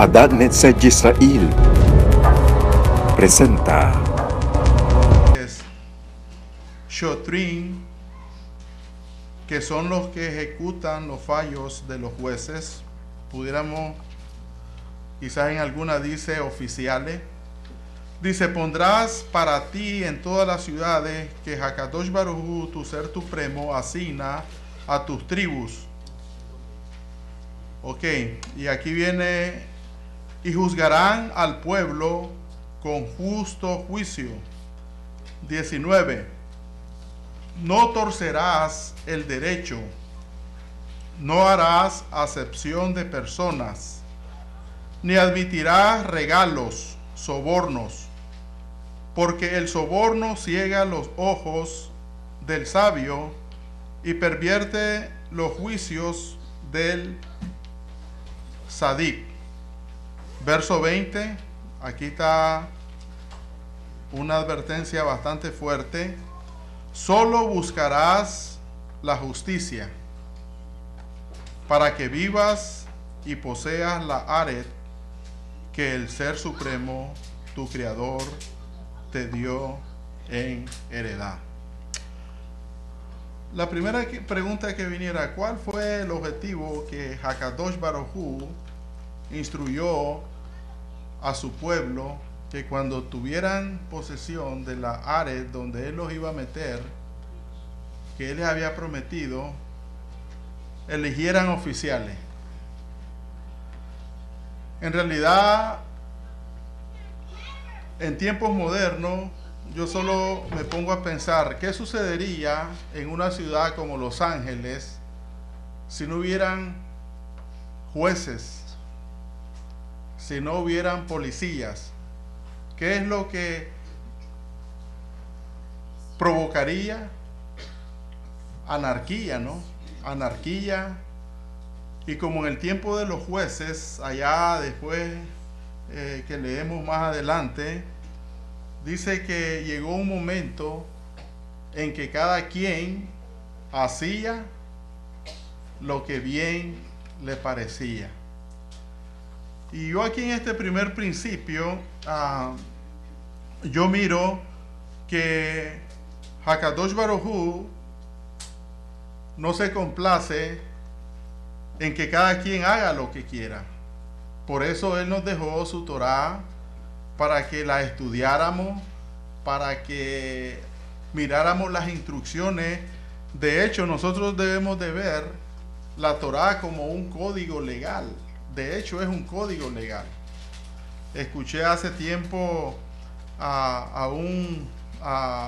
Hadad Netzach Yisrael presenta Shotrim, que son los que ejecutan los fallos de los jueces. Pudiéramos, quizás en alguna dice oficiales. Dice: pondrás para ti en todas las ciudades que Hakadosh Baruj Hu, tu ser supremo, asigna a tus tribus. Ok, y aquí viene: y juzgarán al pueblo con justo juicio. 19. No torcerás el derecho, no harás acepción de personas, ni admitirás regalos, sobornos, porque el soborno ciega los ojos del sabio y pervierte los juicios del sadik. Verso 20, aquí está una advertencia bastante fuerte. Solo buscarás la justicia para que vivas y poseas la aret que el Ser Supremo, tu Creador, te dio en heredad. La primera pregunta que viniera: ¿cuál fue el objetivo que Hakadosh Baruj Hu instruyó a su pueblo que cuando tuvieran posesión de la aret donde Él los iba a meter, que Él les había prometido, eligieran oficiales? En realidad, en tiempos modernos, yo solo me pongo a pensar qué sucedería en una ciudad como Los Ángeles si no hubieran jueces, si no hubieran policías. ¿Qué es lo que provocaría? Anarquía, ¿no? Anarquía. Y como en el tiempo de los jueces, allá después que leemos más adelante, dice que llegó un momento en que cada quien hacía lo que bien le parecía. Y yo aquí en este primer principio, yo miro que Hakadosh Baruj Hu no se complace en que cada quien haga lo que quiera. Por eso Él nos dejó su Torá, para que la estudiáramos, para que miráramos las instrucciones. De hecho, nosotros debemos de ver la Torá como un código legal. De hecho, es un código legal. Escuché hace tiempo a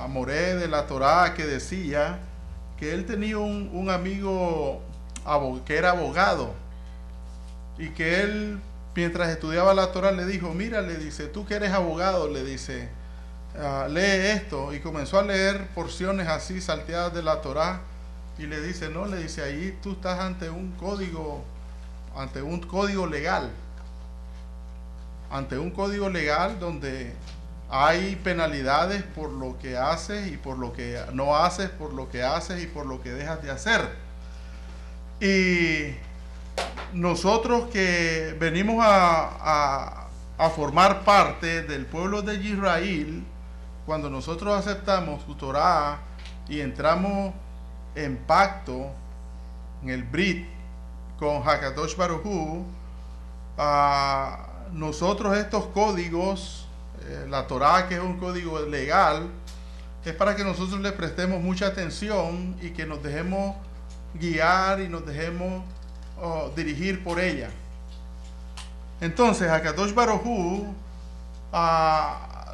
Moré de la Torá que decía que él tenía un amigo que era abogado, y que él, mientras estudiaba la Torá, le dijo: mira, le dice, tú que eres abogado, le dice, lee esto. Y comenzó a leer porciones así salteadas de la Torá, y le dice: no, le dice, ahí tú estás ante un código legal, ante un código legal donde hay penalidades por lo que haces y por lo que no haces, por lo que haces y por lo que dejas de hacer. Y nosotros que venimos a formar parte del pueblo de Israel, cuando nosotros aceptamos su Torá y entramos en pacto, en el Brit, con Hakadosh Baruj Hu, nosotros estos códigos, la Torá, que es un código legal, es para que nosotros le prestemos mucha atención y que nos dejemos guiar y nos dejemos dirigir por ella. Entonces, Hakadosh Baruj Hu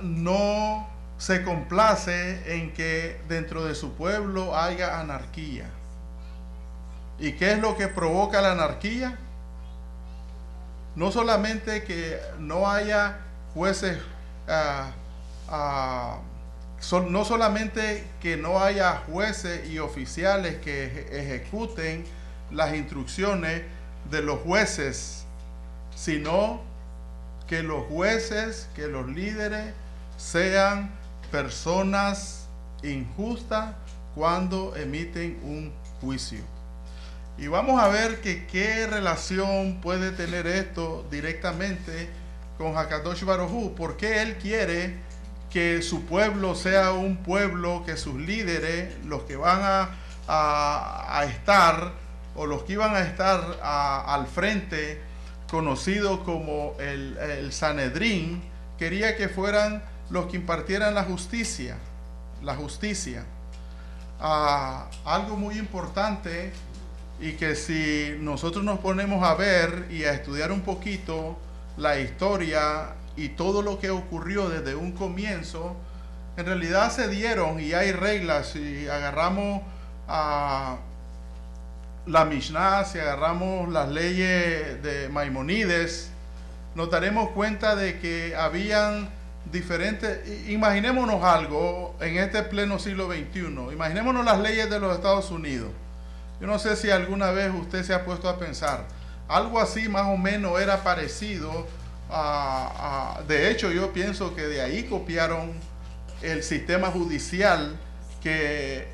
no se complace en que dentro de su pueblo haya anarquía. ¿Y qué es lo que provoca la anarquía? No solamente que no haya jueces, no solamente que no haya jueces y oficiales que ejecuten las instrucciones de los jueces, sino que los jueces, que los líderes sean personas injustas cuando emiten un juicio. Y vamos a ver que qué relación puede tener esto directamente con Hakadosh Baruj Hu. ¿Por qué él quiere que su pueblo sea un pueblo, que sus líderes, los que van a estar, o los que iban a estar al frente, conocido como el Sanedrín, quería que fueran los que impartieran la justicia? Algo muy importante, y que si nosotros nos ponemos a ver y a estudiar un poquito la historia y todo lo que ocurrió desde un comienzo, en realidad se dieron y hay reglas. Si agarramos la Mishnah, si agarramos las leyes de Maimonides, nos daremos cuenta de que habían diferentes. Imaginémonos algo en este pleno siglo XXI, imaginémonos las leyes de los Estados Unidos. Yo no sé si alguna vez usted se ha puesto a pensar, algo así más o menos era parecido de hecho, yo pienso que de ahí copiaron el sistema judicial que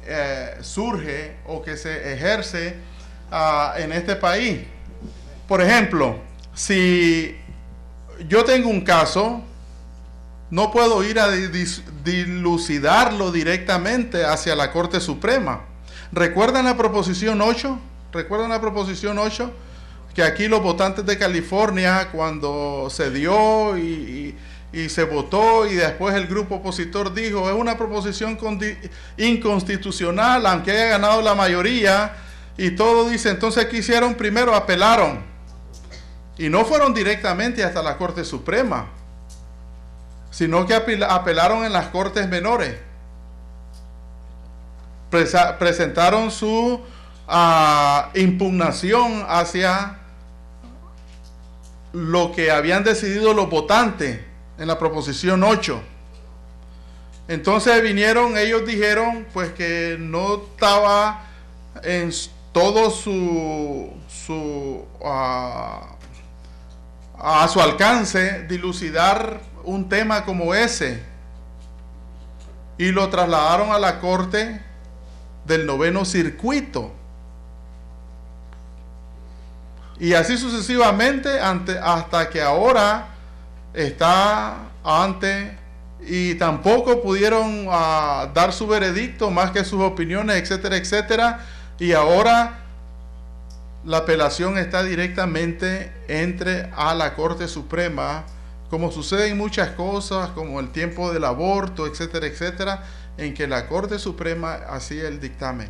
surge o que se ejerce en este país. Por ejemplo, si yo tengo un caso, no puedo ir a dilucidarlo directamente hacia la Corte Suprema. ¿Recuerdan la proposición 8? ¿Recuerdan la proposición 8? Que aquí los votantes de California, cuando se dio y se votó, y después el grupo opositor dijo, es una proposición inconstitucional, aunque haya ganado la mayoría, y todo dice, entonces ¿qué hicieron? Primero apelaron, y no fueron directamente hasta la Corte Suprema, sino que apelaron en las Cortes Menores. Presentaron su impugnación hacia lo que habían decidido los votantes en la proposición 8. Entonces vinieron, ellos dijeron pues que no estaba en todo a su alcance dilucidar un tema como ese, y lo trasladaron a la Corte del Noveno Circuito, y así sucesivamente hasta que ahora está ante, y tampoco pudieron dar su veredicto más que sus opiniones, etcétera, etcétera, y ahora la apelación está directamente a la Corte Suprema, como sucede en muchas cosas, como el tiempo del aborto, etcétera, etcétera, en que la Corte Suprema hacía el dictamen.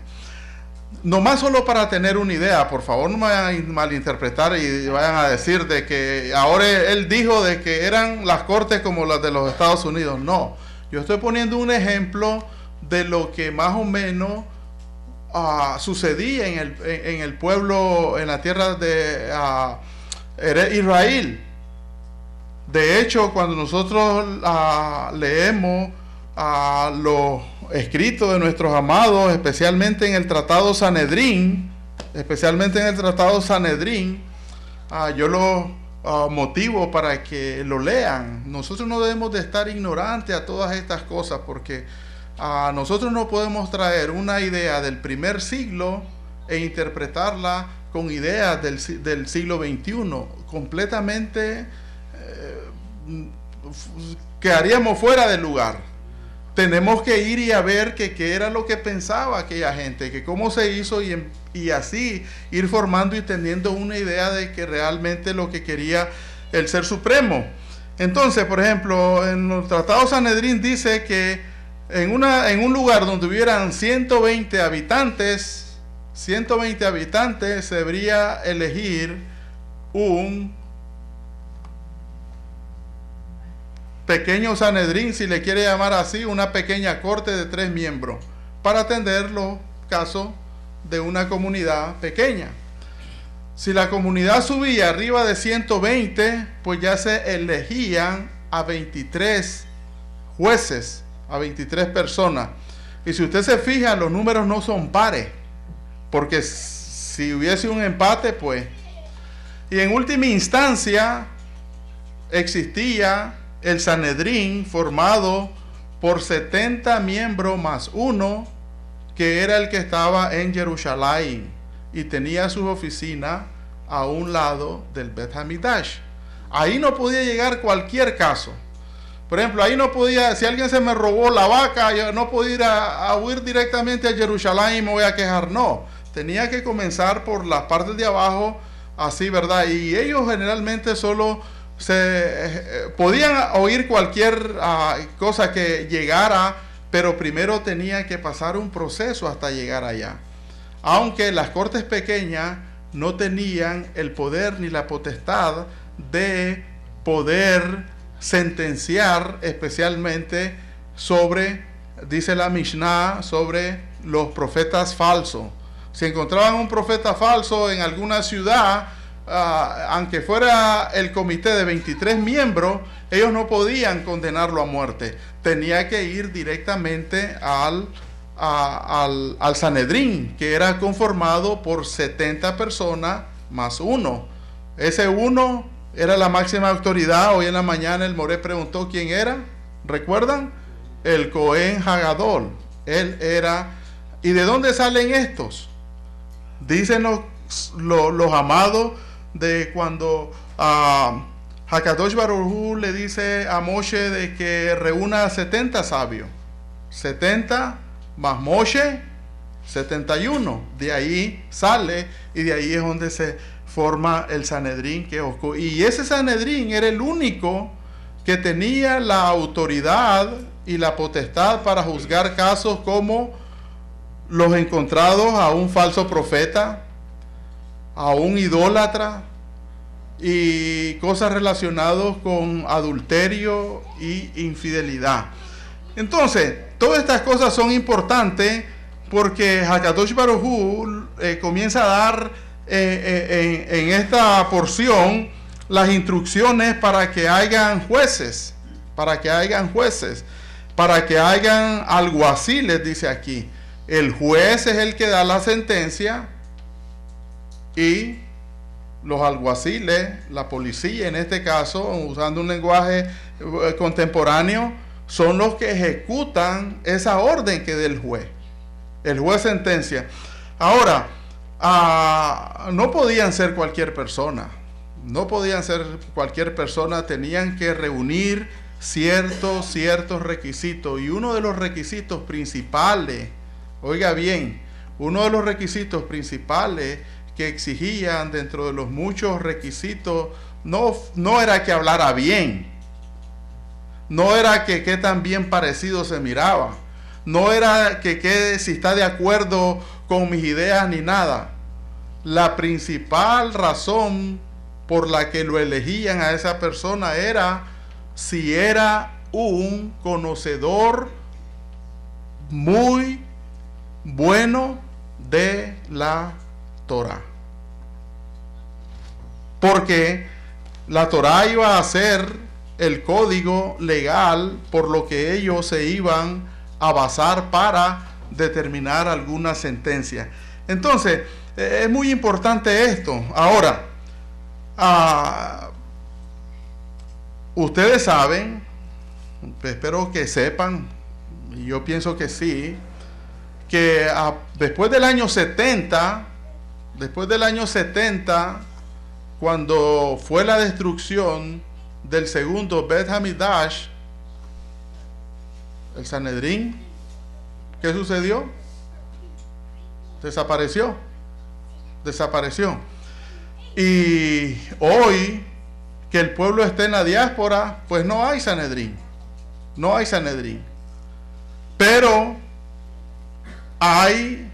Nomás solo para tener una idea, por favor no me vayan a malinterpretar y vayan a decir de que ahora él dijo de que eran las cortes como las de los Estados Unidos. No, yo estoy poniendo un ejemplo de lo que más o menos sucedía en el pueblo, en la tierra de Israel. De hecho, cuando nosotros leemos los escritos de nuestros amados, especialmente en el Tratado Sanedrín, yo lo motivo para que lo lean. Nosotros no debemos de estar ignorantes a todas estas cosas, porque nosotros no podemos traer una idea del primer siglo e interpretarla con ideas del siglo XXI. Completamente quedaríamos fuera de lugar. Tenemos que ir y a ver qué era lo que pensaba aquella gente, que cómo se hizo, y así ir formando y teniendo una idea de que realmente lo que quería el Ser Supremo. Entonces, por ejemplo, en el Tratado Sanedrín dice que en un lugar donde hubieran 120 habitantes, se debería elegir un pequeño Sanedrín, si le quiere llamar así, una pequeña corte de 3 miembros, para atender los casos de una comunidad pequeña. Si la comunidad subía arriba de 120, pues ya se elegían a 23 jueces, a 23 personas. Y si usted se fija, los números no son pares, porque si hubiese un empate, pues... Y en última instancia, existía el Sanedrín, formado por 70 miembros más uno, que era el que estaba en Jerusalén. y tenía sus oficinas a un lado del Bet Hamidash. Ahí no podía llegar cualquier caso. Por ejemplo, ahí no podía, si alguien se me robó la vaca, yo no podía ir a huir directamente a Jerusalén y me voy a quejar. No, tenía que comenzar por las partes de abajo, así, ¿verdad? Y ellos generalmente solo podían oír cualquier cosa que llegara, pero primero tenía que pasar un proceso hasta llegar allá. Aunque las cortes pequeñas no tenían el poder ni la potestad de poder sentenciar, especialmente sobre, dice la Mishnah, sobre los profetas falsos. Si encontraban un profeta falso en alguna ciudad, aunque fuera el comité de 23 miembros, ellos no podían condenarlo a muerte. Tenía que ir directamente al Sanedrín, que era conformado por 70 personas más uno. Ese uno era la máxima autoridad. Hoy en la mañana el Moré preguntó quién era. ¿Recuerdan? El Cohen Hagadol. Él era. ¿Y de dónde salen estos? Dicen los amados de cuando Hakadosh Baruj Hu le dice a Moshe de que reúna a 70 sabios. 70 más Moshe, 71. De ahí sale y de ahí es donde se forma el Sanedrín. Y ese Sanedrín era el único que tenía la autoridad y la potestad para juzgar casos como los encontrados a un falso profeta, a un idólatra y cosas relacionadas con adulterio y infidelidad. Entonces, todas estas cosas son importantes porque Hakadosh Baruj Hu comienza a dar en esta porción las instrucciones para que hayan jueces, para que hayan alguaciles, dice aquí. El juez es el que da la sentencia y los alguaciles, la policía en este caso, usando un lenguaje contemporáneo, son los que ejecutan esa orden que dé el juez. El juez sentencia. Ahora, no podían ser cualquier persona. No podían ser cualquier persona. Tenían que reunir ciertos requisitos. Y uno de los requisitos principales, oiga bien, uno de los requisitos principales que exigían dentro de los muchos requisitos, no era que hablara bien. No era que qué tan bien parecido se miraba. No era que si está de acuerdo con mis ideas ni nada. La principal razón por la que lo elegían a esa persona era si era un conocedor muy bueno de la Torah. Porque la Torah iba a ser el código legal por lo que ellos se iban a basar para determinar alguna sentencia. Entonces, es muy importante esto. Ahora, ustedes saben, espero que sepan, y yo pienso que sí, que después del año 70, cuando fue la destrucción del segundo Bet Hamidash, el Sanedrín, ¿qué sucedió? Desapareció. Y hoy que el pueblo esté en la diáspora, pues no hay Sanedrín. Pero hay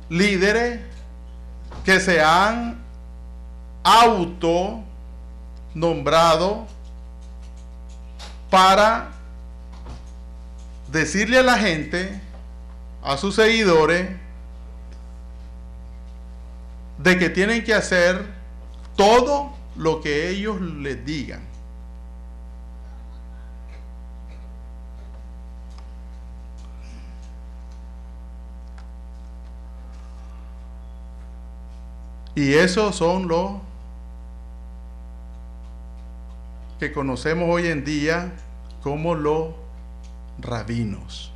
líderes que se han nombrado para decirle a la gente, a sus seguidores, de que tienen que hacer todo lo que ellos les digan. Y esos son los que conocemos hoy en día como los rabinos.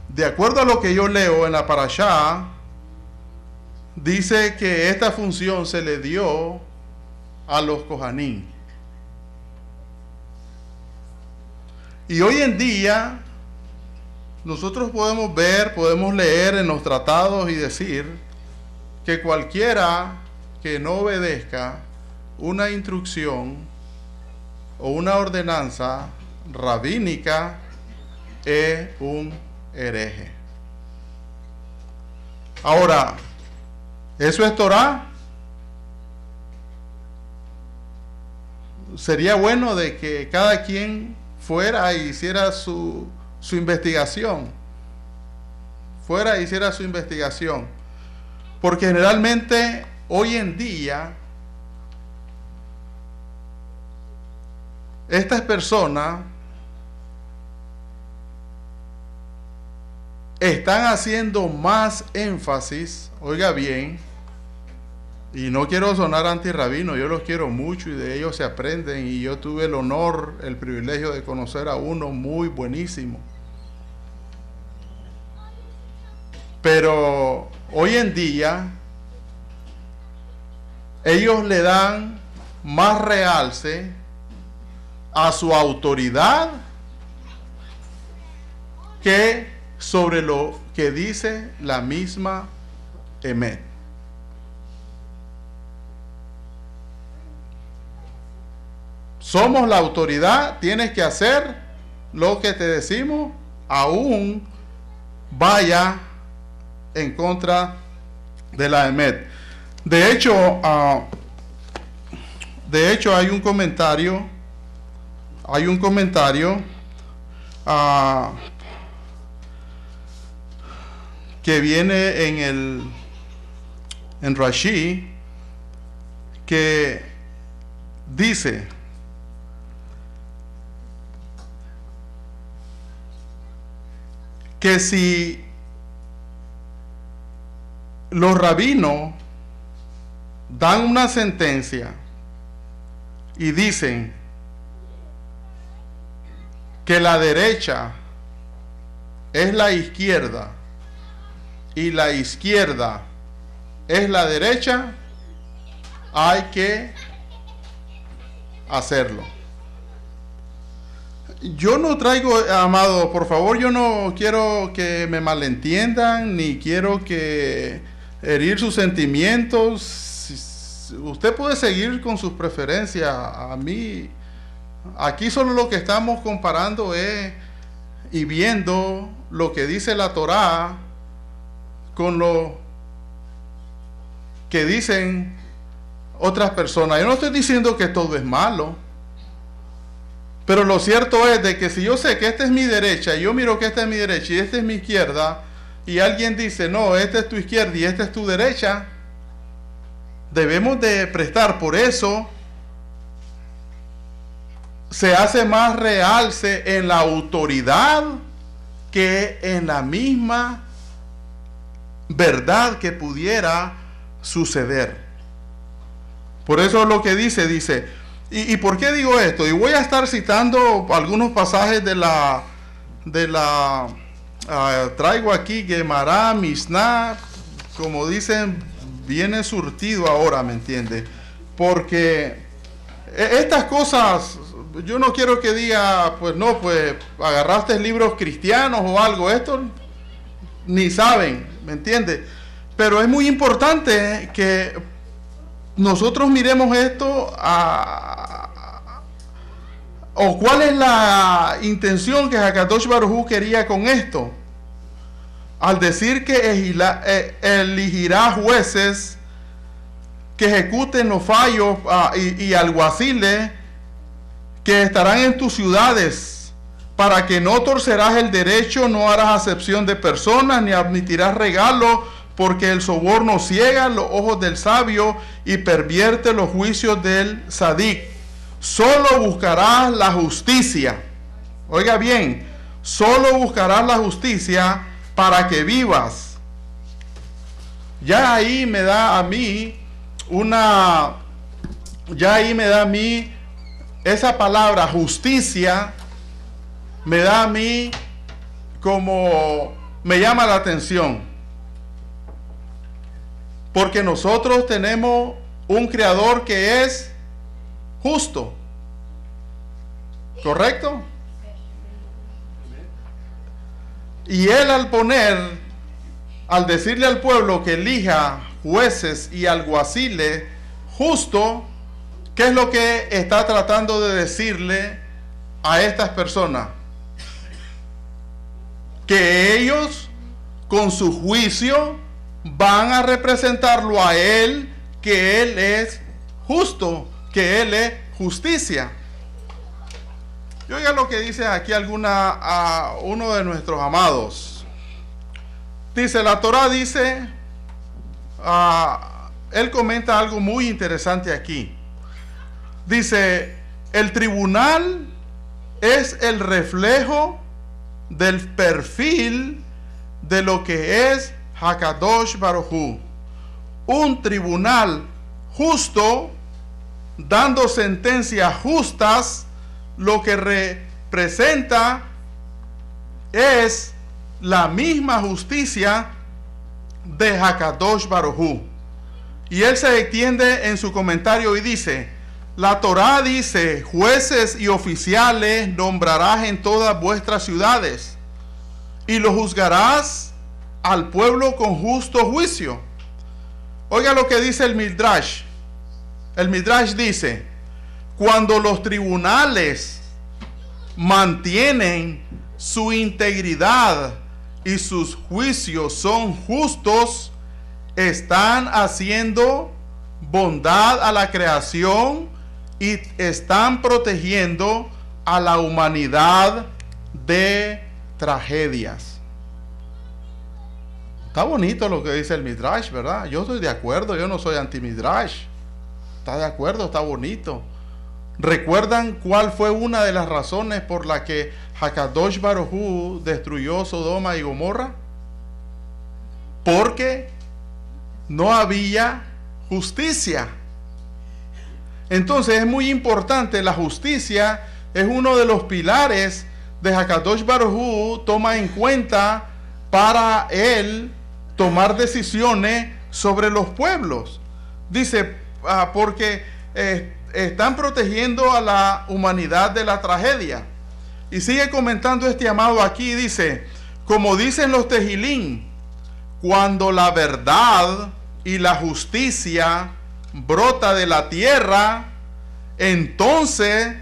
de acuerdo a lo que yo leo en la parashá, dice que esta función se le dio a los Kohanim. Y hoy en día nosotros podemos ver, podemos leer en los tratados y decir que cualquiera que no obedezca una instrucción o una ordenanza rabínica es un hereje. Ahora, ¿eso es Torah? Sería bueno de que cada quien fuera e hiciera su investigación. Fuera e hiciera su investigación. Porque generalmente hoy en día estas personas están haciendo más énfasis, oiga bien, y no quiero sonar antirrabino, yo los quiero mucho y de ellos se aprenden, y yo tuve el honor, el privilegio de conocer a uno muy buenísimo. Pero hoy en día ellos le dan más realce a su autoridad que sobre lo que dice la misma Emet. Somos la autoridad, tienes que hacer lo que te decimos, aún vaya en contra de la Emet. De hecho, hay un comentario que viene en Rashi, que dice que si los rabinos dan una sentencia y dicen que la derecha es la izquierda y la izquierda es la derecha, hay que hacerlo. Yo no traigo, amado, por favor, yo no quiero que me malentiendan, ni quiero que herir sus sentimientos. Usted puede seguir con sus preferencias. A mí, aquí solo lo que estamos comparando es y viendo lo que dice la Torá con lo que dicen otras personas. Yo no estoy diciendo que todo es malo, pero lo cierto es de que si yo sé que esta es mi derecha, y yo miro que esta es mi derecha y esta es mi izquierda, y alguien dice, no, esta es tu izquierda y esta es tu derecha, debemos de prestar. Por eso se hace más realce en la autoridad que en la misma verdad que pudiera suceder. Por eso lo que dice, ¿y por qué digo esto? Y voy a estar citando algunos pasajes traigo aquí Gemara, Mishnah, como dicen, viene surtido ahora, ¿me entiende? Porque estas cosas, yo no quiero que diga, pues no, pues agarraste libros cristianos o algo, esto ni saben, ¿me entiende? Pero es muy importante que nosotros miremos esto o cuál es la intención que Hakadosh Baruj Hu quería con esto, al decir que elegirá jueces que ejecuten los fallos y alguaciles que estarán en tus ciudades, para que no torcerás el derecho, no harás acepción de personas, ni admitirás regalos, porque el soborno ciega los ojos del sabio y pervierte los juicios del sadik. Solo buscarás la justicia. Oiga bien, solo buscarás la justicia para que vivas. Ya ahí me da a mí esa palabra justicia, me da a mí como me llama la atención, porque nosotros tenemos un creador que es justo, ¿correcto? Y él al decirle al pueblo que elija jueces y alguaciles justo, ¿qué es lo que está tratando de decirle a estas personas? Que ellos con su juicio van a representarlo a él, que él es justo, que él es justicia. Y oiga lo que dice aquí uno de nuestros amados. Dice, la Torá dice, él comenta algo muy interesante aquí. Dice, el tribunal es el reflejo del perfil de lo que es Hakadosh Baruj Hu. Un tribunal justo, dando sentencias justas, lo que representa es la misma justicia de Hakadosh Baruj Hu. Y él se extiende en su comentario y dice, la Torá dice, jueces y oficiales nombrarás en todas vuestras ciudades, y lo juzgarás al pueblo con justo juicio. Oiga lo que dice el Midrash. El Midrash dice, cuando los tribunales mantienen su integridad y sus juicios son justos, están haciendo bondad a la creación y están protegiendo a la humanidad de tragedias. Está bonito lo que dice el Midrash, ¿verdad? Yo estoy de acuerdo, yo no soy anti-Midrash. Está de acuerdo, está bonito. ¿Recuerdan cuál fue una de las razones por la que Hakadosh Baruj Hu destruyó Sodoma y Gomorra? Porque no había justicia. Entonces es muy importante, la justicia es uno de los pilares de Hakadosh Baruj Hu, toma en cuenta para él tomar decisiones sobre los pueblos. Dice, porque están protegiendo a la humanidad de la tragedia. Y sigue comentando este amado aquí, dice, como dicen los Tejilín, cuando la verdad y la justicia brota de la tierra, entonces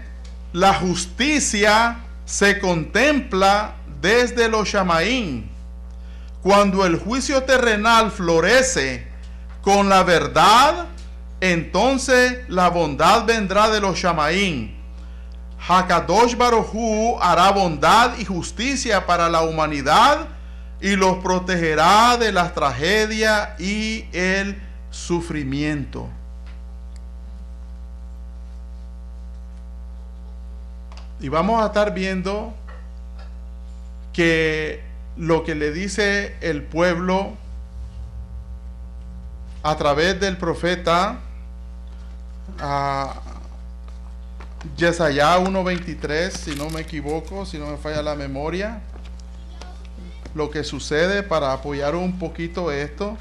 la justicia se contempla desde los Shamaín. Cuando el juicio terrenal florece con la verdad, entonces la bondad vendrá de los Shamaín. Hakadosh Baruj Hu hará bondad y justicia para la humanidad y los protegerá de las tragedias y el sufrimiento. Y vamos a estar viendo que lo que le dice el pueblo a través del profeta Yesaya 1:23, si no me equivoco, si no me falla la memoria, lo que sucede para apoyar un poquito esto.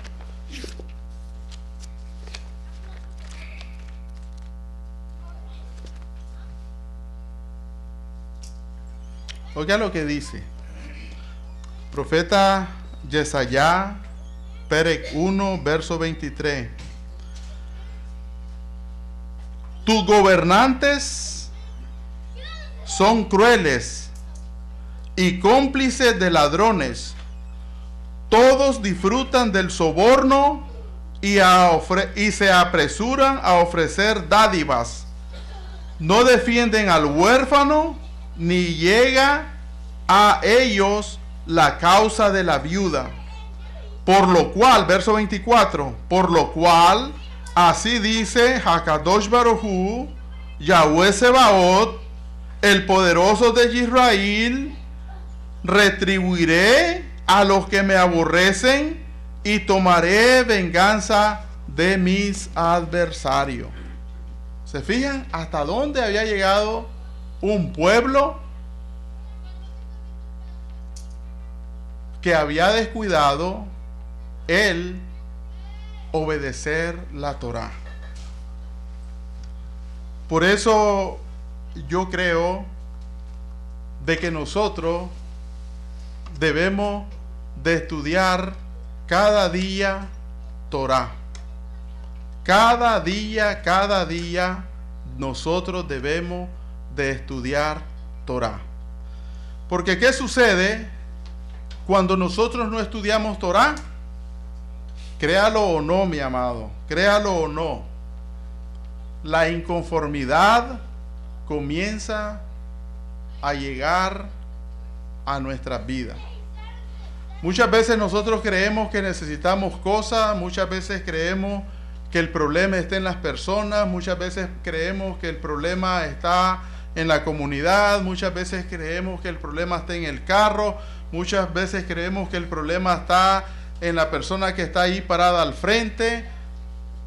Oiga lo que dice. Profeta Yesaya, Perec 1, verso 23. Tus gobernantes son crueles y cómplices de ladrones. Todos disfrutan del soborno y se apresuran a ofrecer dádivas. No defienden al huérfano, ni llega a ellos la causa de la viuda. Por lo cual, verso 24, por lo cual, así dice Hakadosh Baruj Hu, Yahweh Sebaot, el poderoso de Israel, retribuiré a los que me aborrecen y tomaré venganza de mis adversarios. ¿Se fijan hasta dónde había llegado un pueblo que había descuidado el obedecer la Torá. Por eso yo creo de que nosotros debemos de estudiar cada día Torá. Cada día nosotros debemos de estudiar Torá. Porque ¿qué sucede cuando nosotros no estudiamos Torá? Créalo o no, mi amado, créalo o no, la inconformidad comienza a llegar a nuestras vidas. Muchas veces nosotros creemos que necesitamos cosas, muchas veces creemos que el problema está en las personas, muchas veces creemos que el problema está en la comunidad, muchas veces creemos que el problema está en el carro, muchas veces creemos que el problema está en la persona que está ahí parada al frente,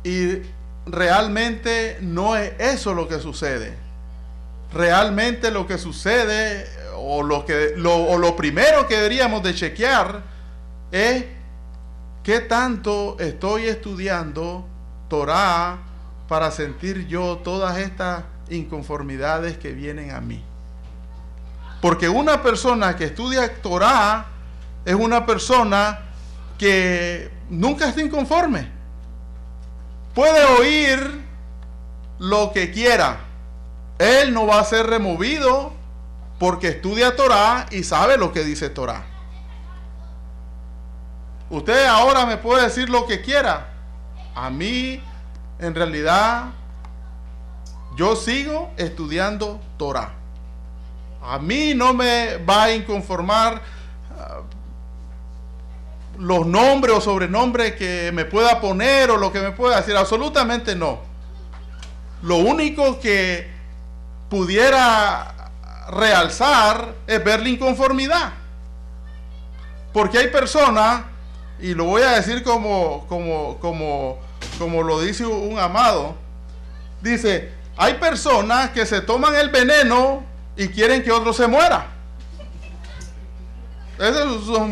y realmente no es eso lo que sucede. Realmente lo que sucede, o lo primero que deberíamos de chequear es qué tanto estoy estudiando Torá para sentir yo todas estas inconformidades que vienen a mí. Porque una persona que estudia Torá es una persona que nunca está inconforme. Puede oír lo que quiera. Él no va a ser removido porque estudia Torá y sabe lo que dice Torá. Usted ahora me puede decir lo que quiera. A mí, en realidad, yo sigo estudiando Torá. A mí no me va a inconformar los nombres o sobrenombres que me pueda poner o lo que me pueda decir. Absolutamente no. Lo único que pudiera realzar es ver la inconformidad. Porque hay personas, y lo voy a decir como lo dice un amado, dice, hay personas que se toman el veneno y quieren que otro se muera. Eso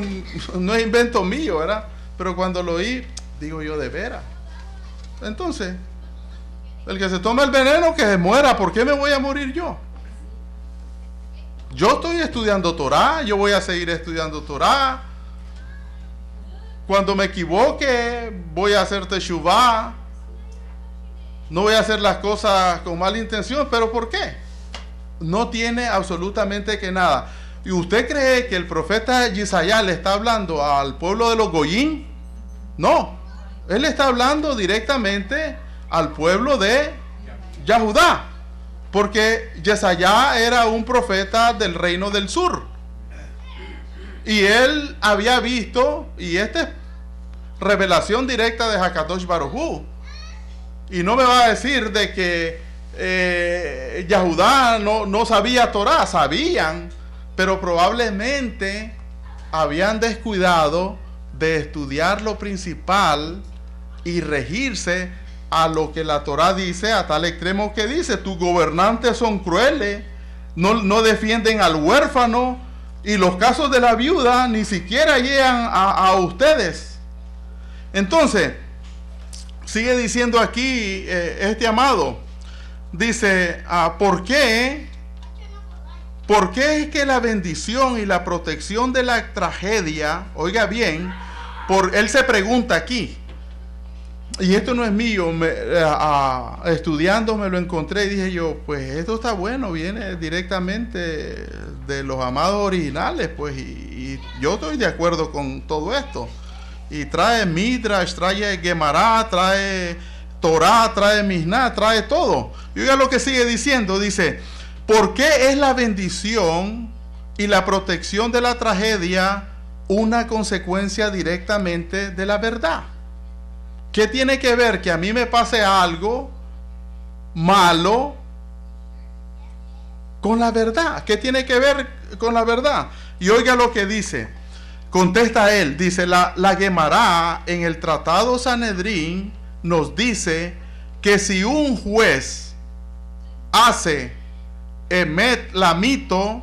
no es invento mío, ¿verdad? Pero cuando lo oí, digo yo, de veras. Entonces, el que se toma el veneno, que se muera. ¿Por qué me voy a morir yo? Yo estoy estudiando Torá, yo voy a seguir estudiando Torá. Cuando me equivoque, voy a hacer teshuvá. No voy a hacer las cosas con mala intención. ¿Pero por qué? No tiene absolutamente que nada. ¿Y usted cree que el profeta Yesaya le está hablando al pueblo de los Goyim? No. Él está hablando directamente al pueblo de Yahudá. Porque Yesaya era un profeta del reino del sur. Y él había visto, y esta es revelación directa de Hakadosh Baruj Hu. Y no me va a decir de que Yahudá no sabía Torá. Sabían, pero probablemente habían descuidado de estudiar lo principal y regirse a lo que la Torá dice, a tal extremo que dice, tus gobernantes son crueles, no defienden al huérfano, y los casos de la viuda ni siquiera llegan a ustedes. Entonces, sigue diciendo aquí este amado, dice, ¿por qué? ¿Por qué es que la bendición y la protección de la tragedia, oiga bien, él se pregunta aquí, y esto no es mío, estudiando me lo encontré y dije yo, pues esto está bueno, viene directamente de los amados originales, pues, y yo estoy de acuerdo con todo esto. Y trae Midrash, trae Gemara, trae Torah, trae Mishnah, trae todo. Y oiga lo que sigue diciendo, dice, ¿por qué es la bendición y la protección de la tragedia una consecuencia directamente de la verdad? ¿Qué tiene que ver que a mí me pase algo malo con la verdad? ¿Qué tiene que ver con la verdad? Y oiga lo que dice. Contesta él, dice, la Gemara en el Tratado Sanedrín nos dice que si un juez hace emet lamito,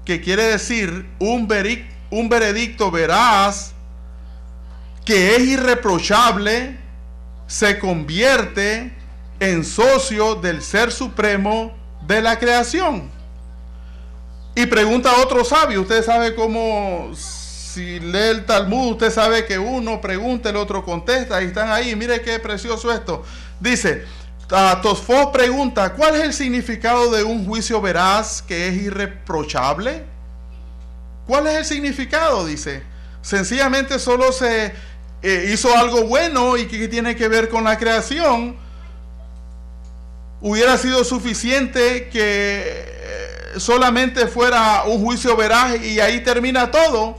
que quiere decir un veredicto un veredicto veraz que es irreprochable, se convierte en socio del Ser Supremo de la creación. Y pregunta a otro sabio. Usted sabe cómo, si lee el Talmud, usted sabe que uno pregunta, el otro contesta, y están ahí. Mire qué precioso esto. Dice, Tosfos pregunta, ¿cuál es el significado de un juicio veraz que es irreprochable? ¿Cuál es el significado? Dice, sencillamente solo se hizo algo bueno y que tiene que ver con la creación. Hubiera sido suficiente que solamente fuera un juicio veraz y ahí termina todo.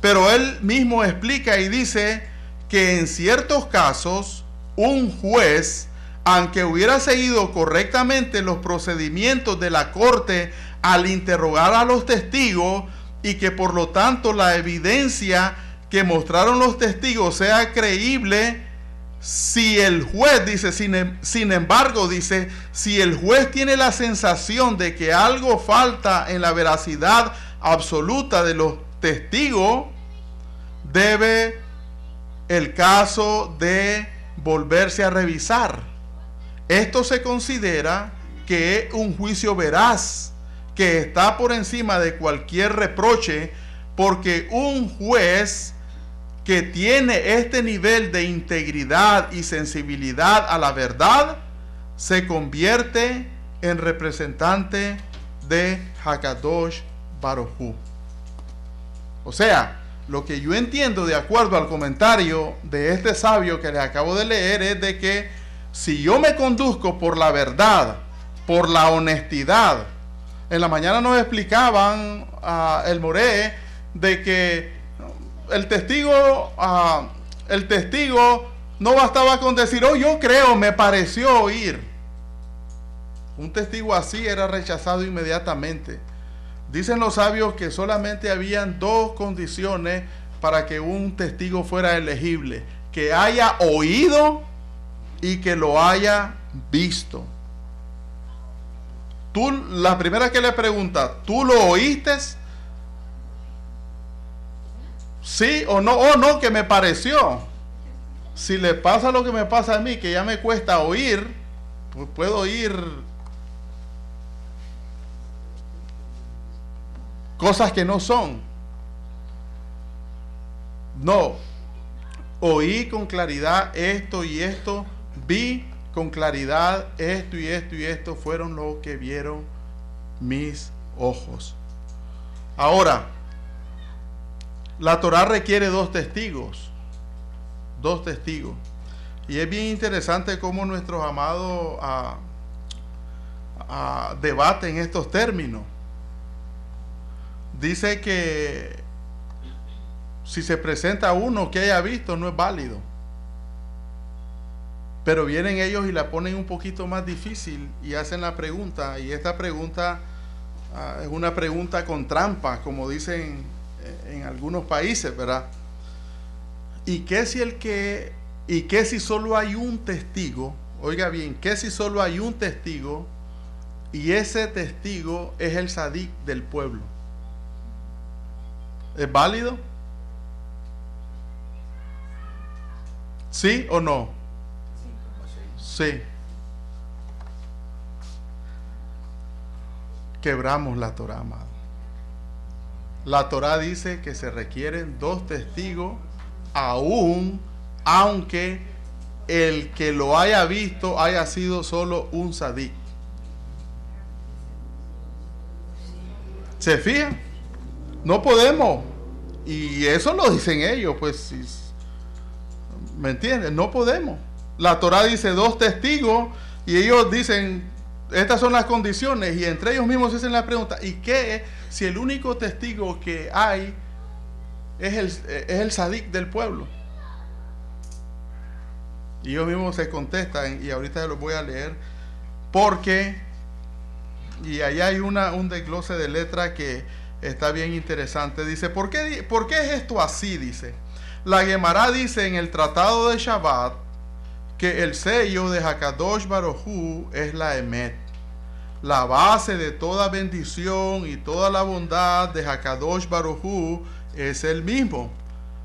Pero él mismo explica y dice que en ciertos casos un juez, aunque hubiera seguido correctamente los procedimientos de la corte al interrogar a los testigos, y que por lo tanto la evidencia que mostraron los testigos sea creíble, si el juez, dice, sin embargo, dice, si el juez tiene la sensación de que algo falta en la veracidad absoluta de los testigos, debe el caso de volverse a revisar. Esto se considera que es un juicio veraz, que está por encima de cualquier reproche, porque un juez que tiene este nivel de integridad y sensibilidad a la verdad se convierte en representante de Hakadosh Baruj Hu. O sea, lo que yo entiendo de acuerdo al comentario de este sabio que les acabo de leer es de que si yo me conduzco por la verdad, por la honestidad. En la mañana nos explicaban el Moré de que el testigo no bastaba con decir, oh, yo creo, me pareció oír. Un testigo así era rechazado inmediatamente. Dicen los sabios que solamente habían dos condiciones para que un testigo fuera elegible: que haya oído y que lo haya visto. Tú, la primera que le pregunta, ¿tú lo oíste? ¿Sí o no? Oh, no, que me pareció. Si le pasa lo que me pasa a mí, que ya me cuesta oír, pues puedo oír cosas que no son. No, oí con claridad esto y esto, vi con claridad esto y esto y esto, fueron lo que vieron mis ojos. Ahora, la Torá requiere dos testigos. Y es bien interesante cómo nuestros amados debaten estos términos. Dice que si se presenta uno que haya visto, no es válido. Pero vienen ellos y la ponen un poquito más difícil y hacen la pregunta. Y esta pregunta es una pregunta con trampa, como dicen en algunos países, ¿verdad? ¿Y qué si solo hay un testigo? Oiga bien, ¿qué si solo hay un testigo y ese testigo es el sadik del pueblo? ¿Es válido? ¿Sí o no? Sí. Quebramos la Torá, amado. La Torá dice que se requieren dos testigos, aunque el que lo haya visto haya sido solo un sadik. ¿Se fijan? No podemos. Y eso lo dicen ellos, pues, ¿me entienden? No podemos. La Torá dice dos testigos y ellos dicen, estas son las condiciones, y entre ellos mismos se hacen la pregunta, ¿y qué si el único testigo que hay es el sadik del pueblo? Y ellos mismos se contestan, y ahorita los voy a leer, porque, y allá hay un desglose de letra que está bien interesante. Dice, ¿por qué es esto así? Dice, la Gemara dice en el Tratado de Shabbat que el sello de Hakadosh Baruj Hu es la Emet. la base de toda bendición y toda la bondad de Hakadosh Baruj Hu es el mismo.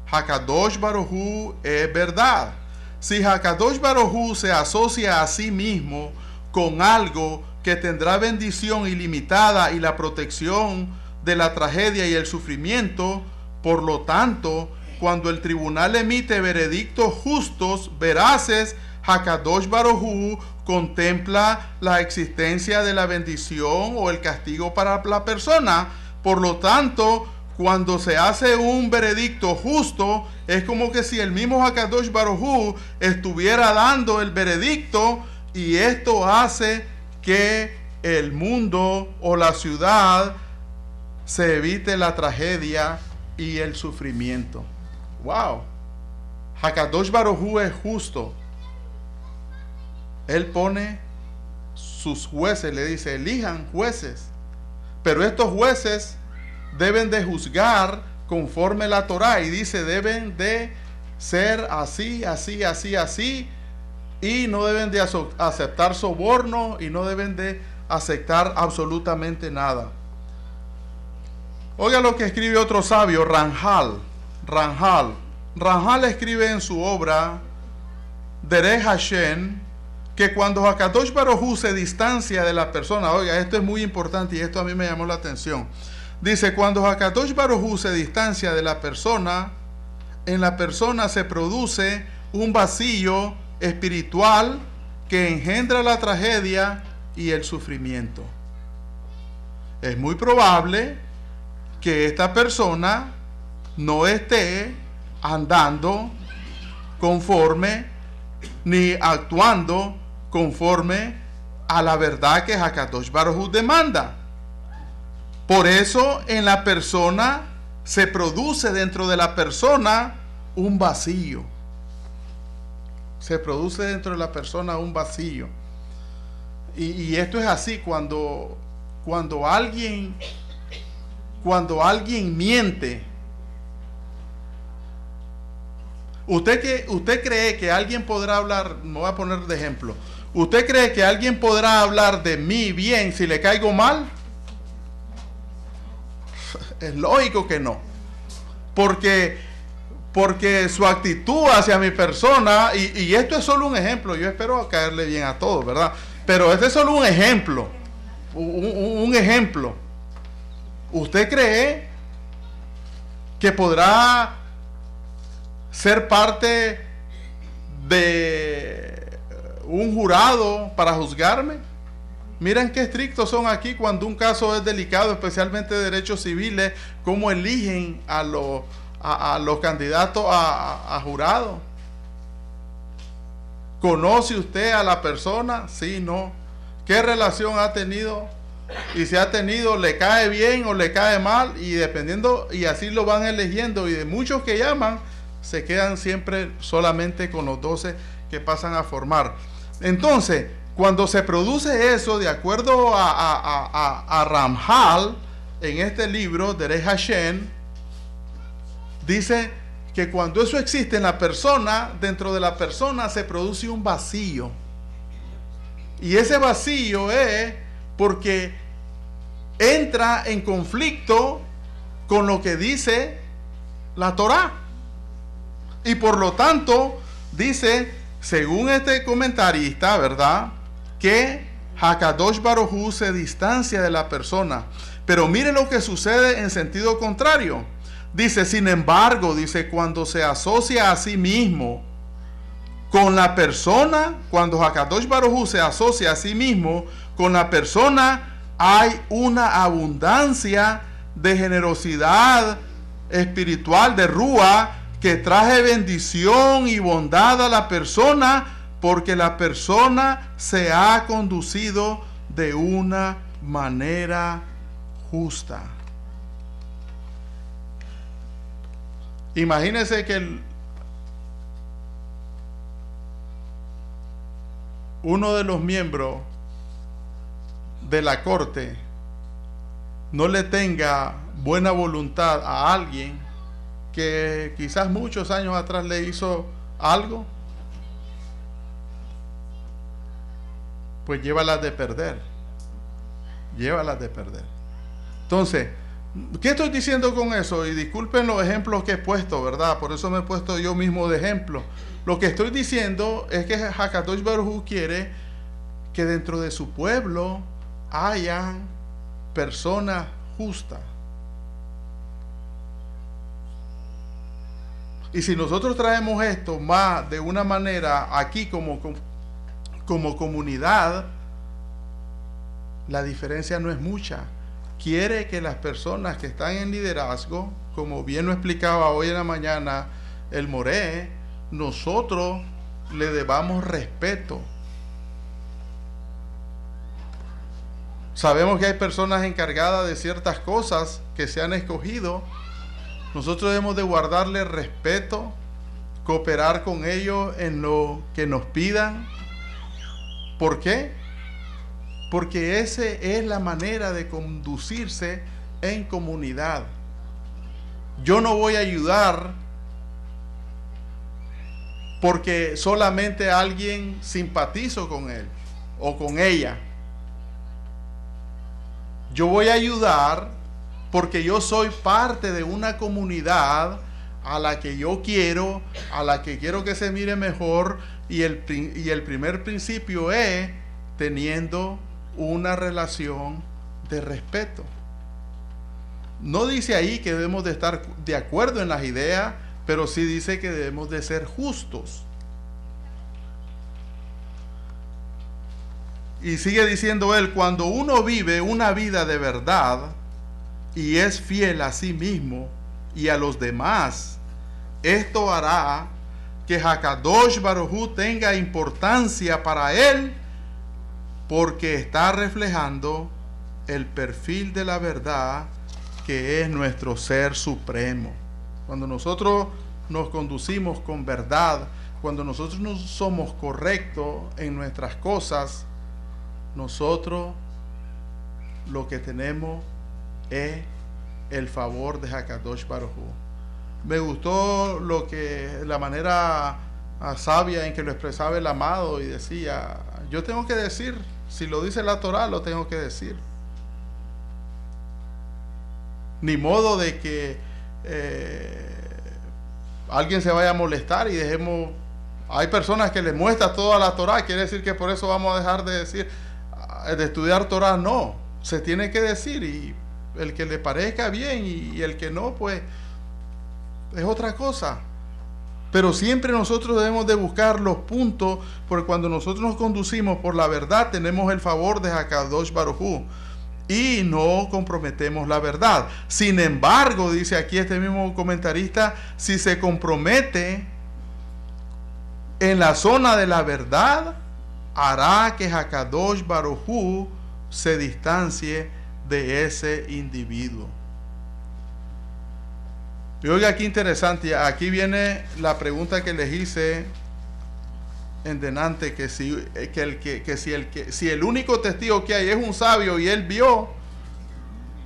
Hakadosh Baruj Hu es verdad. Si Hakadosh Baruj Hu se asocia a sí mismo con algo que tendrá bendición ilimitada y la protección de la tragedia y el sufrimiento, por lo tanto, cuando el tribunal emite veredictos justos, veraces, Hakadosh Baruj Hu contempla la existencia de la bendición o el castigo para la persona. Por lo tanto, cuando se hace un veredicto justo, es como que si el mismo Hakadosh Baruj Hu estuviera dando el veredicto, y esto hace que el mundo o la ciudad se evite la tragedia y el sufrimiento. Wow. Hakadosh Baruj Hu es justo. Él pone sus jueces, le dice, elijan jueces. Pero estos jueces deben de juzgar conforme la Torá, y dice, deben de ser así, así, así, así, y no deben de aceptar soborno, y no deben de aceptar absolutamente nada. Oiga lo que escribe otro sabio, Ramjal. Ramjal escribe en su obra Derech Hashem que cuando Hakadosh Baruj Hu se distancia de la persona, oiga, esto es muy importante y esto a mí me llamó la atención. Dice, cuando Hakadosh Baruj Hu se distancia de la persona, en la persona se produce un vacío espiritual que engendra la tragedia y el sufrimiento. Es muy probable que esta persona no esté andando conforme ni actuando conforme a la verdad que Hakadosh Baruj Hu demanda. Por eso en la persona se produce dentro de la persona un vacío. Se produce dentro de la persona un vacío. Y esto es así cuando alguien miente. ¿Usted cree que alguien podrá hablar? Me voy a poner de ejemplo. ¿Usted cree que alguien podrá hablar de mí bien si le caigo mal? Es lógico que no. Porque su actitud hacia mi persona, y esto es solo un ejemplo, yo espero caerle bien a todos, ¿verdad? Pero este es solo un ejemplo. Un ejemplo. ¿Usted cree que podrá ser parte de un jurado para juzgarme? Miren qué estrictos son aquí cuando un caso es delicado, especialmente de derechos civiles, cómo eligen a los candidatos a jurado. ¿Conoce usted a la persona? Sí, no. ¿Qué relación ha tenido? Y si ha tenido, le cae bien o le cae mal, y dependiendo, y así lo van eligiendo, y de muchos que llaman, se quedan siempre solamente con los 12 que pasan a formar. Entonces, cuando se produce eso, de acuerdo a Ramjal, en este libro, Derech Hashem, dice que cuando eso existe en la persona, dentro de la persona se produce un vacío. Y ese vacío es porque entra en conflicto con lo que dice la Torá. Y por lo tanto, dice, según este comentarista, ¿verdad?, que Hakadosh Baruj Hu se distancia de la persona. Pero mire lo que sucede en sentido contrario. Dice, sin embargo, dice, cuando se asocia a sí mismo con la persona, cuando Hakadosh Baruj Hu se asocia a sí mismo con la persona, hay una abundancia de generosidad espiritual, de Ruah, que trae bendición y bondad a la persona, porque la persona se ha conducido de una manera justa. Imagínense que uno de los miembros de la corte no le tenga buena voluntad a alguien que quizás muchos años atrás le hizo algo, pues llévala de perder. llévalas de perder. Entonces, ¿qué estoy diciendo con eso? Y disculpen los ejemplos que he puesto, ¿verdad? Por eso me he puesto yo mismo de ejemplo. Lo que estoy diciendo es que Hakadosh Baruj Hu quiere que dentro de su pueblo hayan personas justas. Y si nosotros traemos esto más de una manera aquí como comunidad, la diferencia no es mucha. Quiere que las personas que están en liderazgo, como bien lo explicaba hoy en la mañana el Moré, nosotros le debamos respeto. Sabemos que hay personas encargadas de ciertas cosas que se han escogido. Nosotros debemos de guardarle respeto, cooperar con ellos en lo que nos pidan. ¿Por qué? Porque esa es la manera de conducirse en comunidad. Yo no voy a ayudar porque solamente alguien simpatizo con él o con ella. Yo voy a ayudar porque yo soy parte de una comunidad a la que yo quiero, a la que quiero que se mire mejor, y el primer principio es teniendo una relación de respeto. No dice ahí que debemos de estar de acuerdo en las ideas, pero sí dice que debemos de ser justos. Y sigue diciendo él, cuando uno vive una vida de verdad y es fiel a sí mismo y a los demás, esto hará que Hakadosh Baruj Hu tenga importancia para él, porque está reflejando el perfil de la verdad que es nuestro ser supremo. Cuando nosotros nos conducimos con verdad, cuando nosotros no somos correctos en nuestras cosas, nosotros lo que tenemos es el favor de Hakadosh Baruj Hu. Me gustó la manera sabia en que lo expresaba el amado, y decía, yo tengo que decir, si lo dice la Torah, lo tengo que decir. Ni modo de que alguien se vaya a molestar y dejemos. Hay personas que les muestra toda la Torah, quiere decir que por eso vamos a dejar de decir, de estudiar Torah. No, se tiene que decir, y el que le parezca bien y el que no, pues es otra cosa. Pero siempre nosotros debemos de buscar los puntos, porque cuando nosotros nos conducimos por la verdad, tenemos el favor de Hakadosh Baruj Hu y no comprometemos la verdad. Sin embargo, dice aquí este mismo comentarista, si se compromete en la zona de la verdad, hará que Hakadosh Baruj Hu se distancie de ese individuo. Y oiga, qué interesante, aquí viene la pregunta que les hice en delante, que si el único testigo que hay es un sabio y él vio,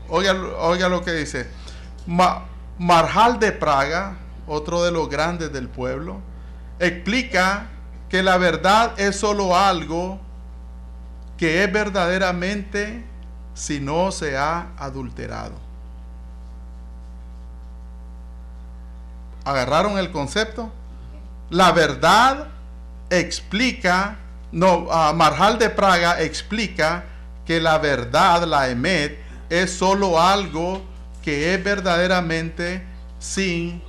oiga lo que dice. Marjal de Praga, otro de los grandes del pueblo, explica que la verdad es solo algo que es verdaderamente si no se ha adulterado. ¿Agarraron el concepto? La verdad explica, Marjal de Praga explica que la verdad, la emet, es solo algo que es verdaderamente sin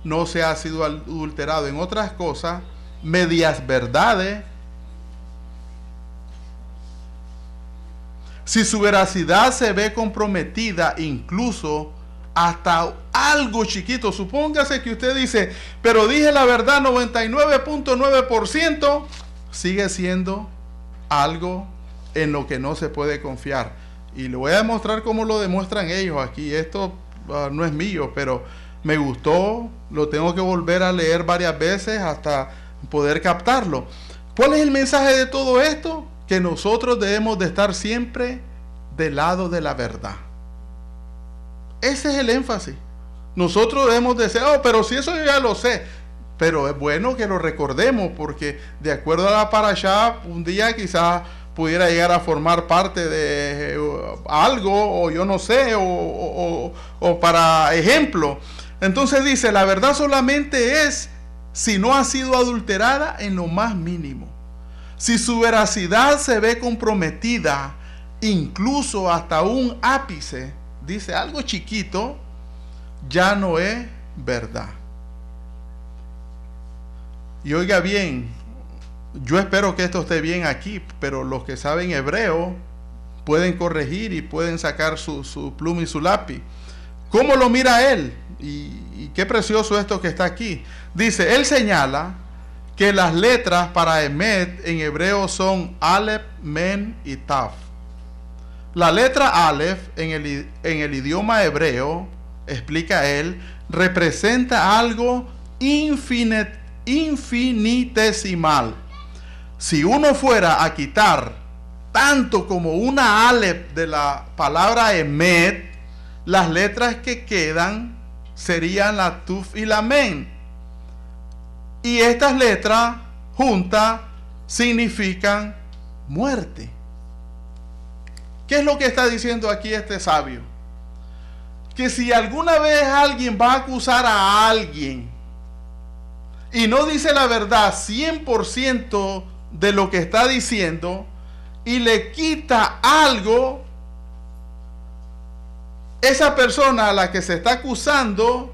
no se ha sido adulterado. En otras cosas, medias verdades, si su veracidad se ve comprometida incluso hasta algo chiquito, supóngase que usted dice, pero dije la verdad 99.9%, sigue siendo algo en lo que no se puede confiar. Y le voy a demostrar cómo lo demuestran ellos aquí. Esto no es mío, pero me gustó, lo tengo que volver a leer varias veces hasta poder captarlo. ¿Cuál es el mensaje de todo esto? Que nosotros debemos de estar siempre del lado de la verdad. Ese es el énfasis. Nosotros debemos de ser, pero si eso yo ya lo sé. Pero es bueno que lo recordemos, porque de acuerdo a la parashá, un día quizás pudiera llegar a formar parte de algo, o yo no sé, o para ejemplo. Entonces dice, la verdad solamente es si no ha sido adulterada en lo más mínimo. Si su veracidad se ve comprometida, incluso hasta un ápice, dice algo chiquito, ya no es verdad. Y oiga bien, yo espero que esto esté bien aquí, pero los que saben hebreo pueden corregir y pueden sacar su pluma y su lápiz. ¿Cómo lo mira él? Y qué precioso esto que está aquí. Dice, él señala que las letras para Emet en hebreo son Aleph, Men y Taf. La letra Aleph en el idioma hebreo, explica él, representa algo infinitesimal. Si uno fuera a quitar tanto como una Aleph de la palabra Emet, las letras que quedan serían la Tuf y la Men. Y estas letras juntas significan muerte. ¿Qué es lo que está diciendo aquí este sabio? Que si alguna vez alguien va a acusar a alguien y no dice la verdad 100% de lo que está diciendo y le quita algo, esa persona a la que se está acusando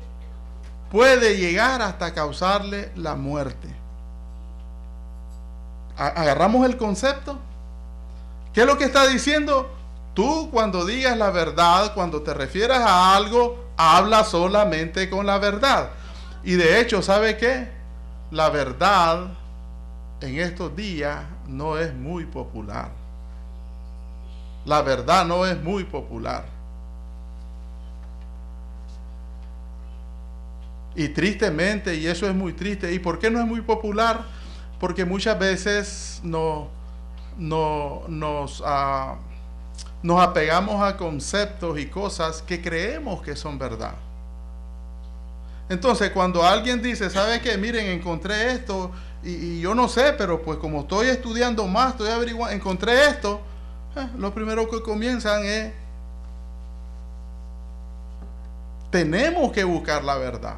puede llegar hasta causarle la muerte. ¿Agarramos el concepto? ¿Qué es lo que está diciendo? Tú, cuando digas la verdad, cuando te refieras a algo, habla solamente con la verdad. Y de hecho, ¿sabe qué? La verdad en estos días no es muy popular. La verdad no es muy popular. Y tristemente, y eso es muy triste. ¿Y por qué no es muy popular? Porque muchas veces nos apegamos a conceptos y cosas que creemos que son verdad. Entonces, cuando alguien dice, ¿sabe qué? Miren, encontré esto, y yo no sé, pero pues como estoy estudiando más, estoy averiguando, encontré esto, lo primero que comienzan es, tenemos que buscar la verdad.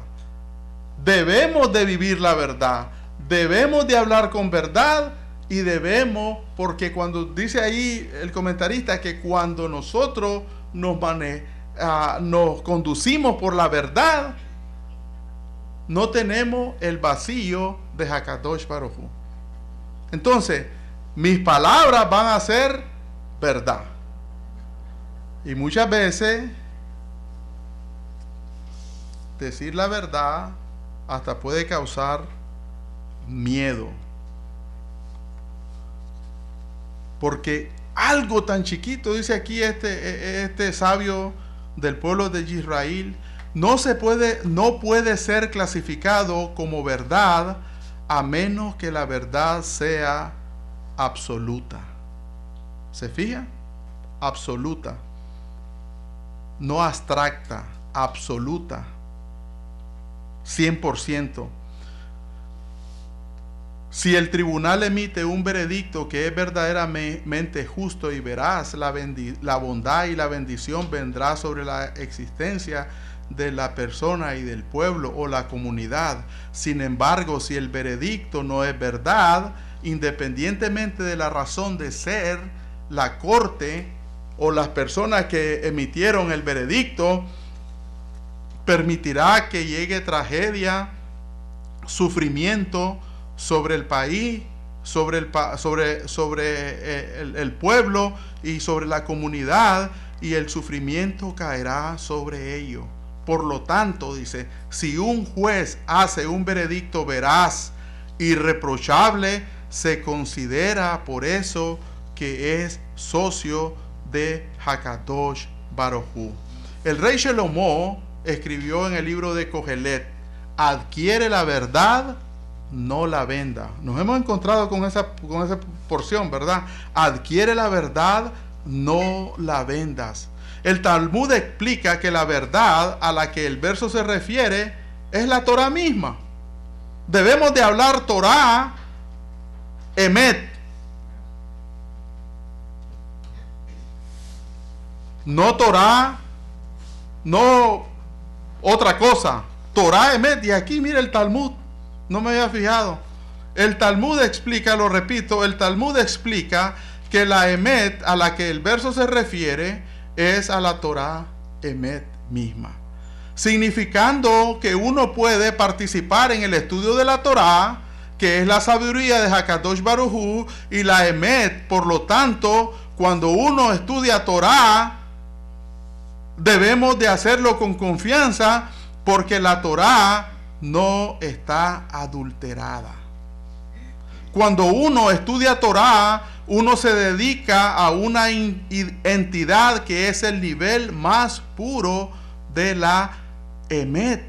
Debemos de vivir la verdad, debemos de hablar con verdad y debemos, porque cuando dice ahí el comentarista que cuando nosotros nos conducimos por la verdad, no tenemos el vacío de Hakadosh Baruj Hu. Entonces, mis palabras van a ser verdad. Y muchas veces, decir la verdad hasta puede causar miedo. Porque algo tan chiquito, dice aquí este sabio del pueblo de Israel, no puede ser clasificado como verdad a menos que la verdad sea absoluta. ¿Se fija? Absoluta. No abstracta, absoluta. 100%. Si el tribunal emite un veredicto que es verdaderamente justo y veraz, la bondad y la bendición vendrá sobre la existencia de la persona y del pueblo o la comunidad. Sin embargo, si el veredicto no es verdad, independientemente de la razón de ser, la corte o las personas que emitieron el veredicto permitirá que llegue tragedia, sufrimiento sobre el país, sobre el pueblo y sobre la comunidad, y el sufrimiento caerá sobre ellos. Por lo tanto, dice, si un juez hace un veredicto veraz, irreprochable, se considera por eso que es socio de Hakadosh Baruj Hu. El rey Shelomo escribió en el libro de Kohelet: adquiere la verdad, no la venda. Nos hemos encontrado con esa porción, ¿verdad? Adquiere la verdad, no la vendas. El Talmud explica que la verdad a la que el verso se refiere es la Torah misma. Debemos de hablar Torah, Emet. No Torah, no otra cosa. Torah Emet. Y aquí mira el Talmud. No me había fijado. El Talmud explica, lo repito, el Talmud explica que la Emet a la que el verso se refiere es a la Torah Emet misma. Significando que uno puede participar en el estudio de la Torah, que es la sabiduría de Hakadosh Baruj Hu, y la Emet. Por lo tanto, cuando uno estudia Torah, debemos de hacerlo con confianza, porque la Torah no está adulterada. Cuando uno estudia Torah, uno se dedica a una entidad que es el nivel más puro de la Emet,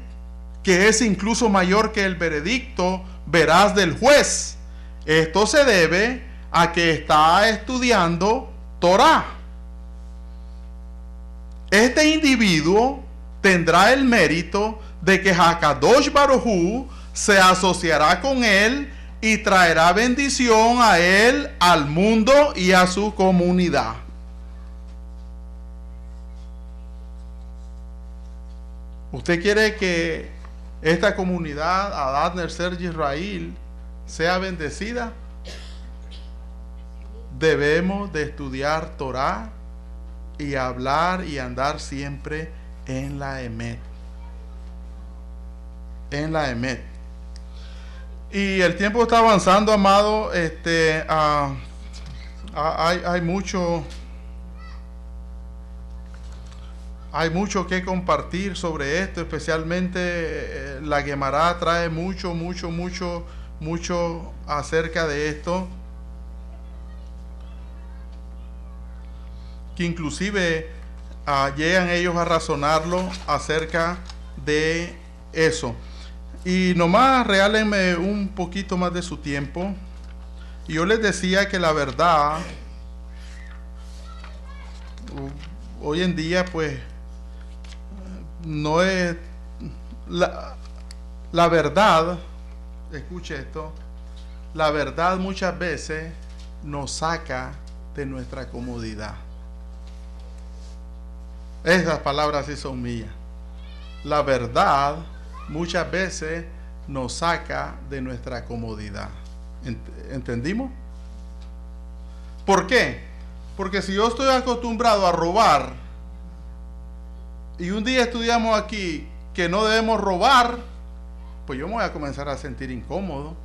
que es incluso mayor que el veredicto veraz del juez. Esto se debe a que está estudiando Torah. Este individuo tendrá el mérito de que Hakadosh Baruj Hu se asociará con él y traerá bendición a él, al mundo y a su comunidad. ¿Usted quiere que esta comunidad, Adat Nerser Israel, sea bendecida? Debemos de estudiar Torah y hablar y andar siempre en la Emet. En la Emet. Y el tiempo está avanzando, amado. Hay mucho que compartir sobre esto, especialmente la Gemara trae mucho acerca de esto, que inclusive llegan ellos a razonarlo acerca de eso. Y nomás regálenme un poquito más de su tiempo. Y yo les decía que la verdad, hoy en día, pues, no es la verdad. Escuche esto. La verdad muchas veces nos saca de nuestra comodidad. Esas palabras sí son mías. La verdad muchas veces nos saca de nuestra comodidad. ¿Entendimos? ¿Por qué? Porque si yo estoy acostumbrado a robar y un día estudiamos aquí que no debemos robar, pues yo me voy a comenzar a sentir incómodo.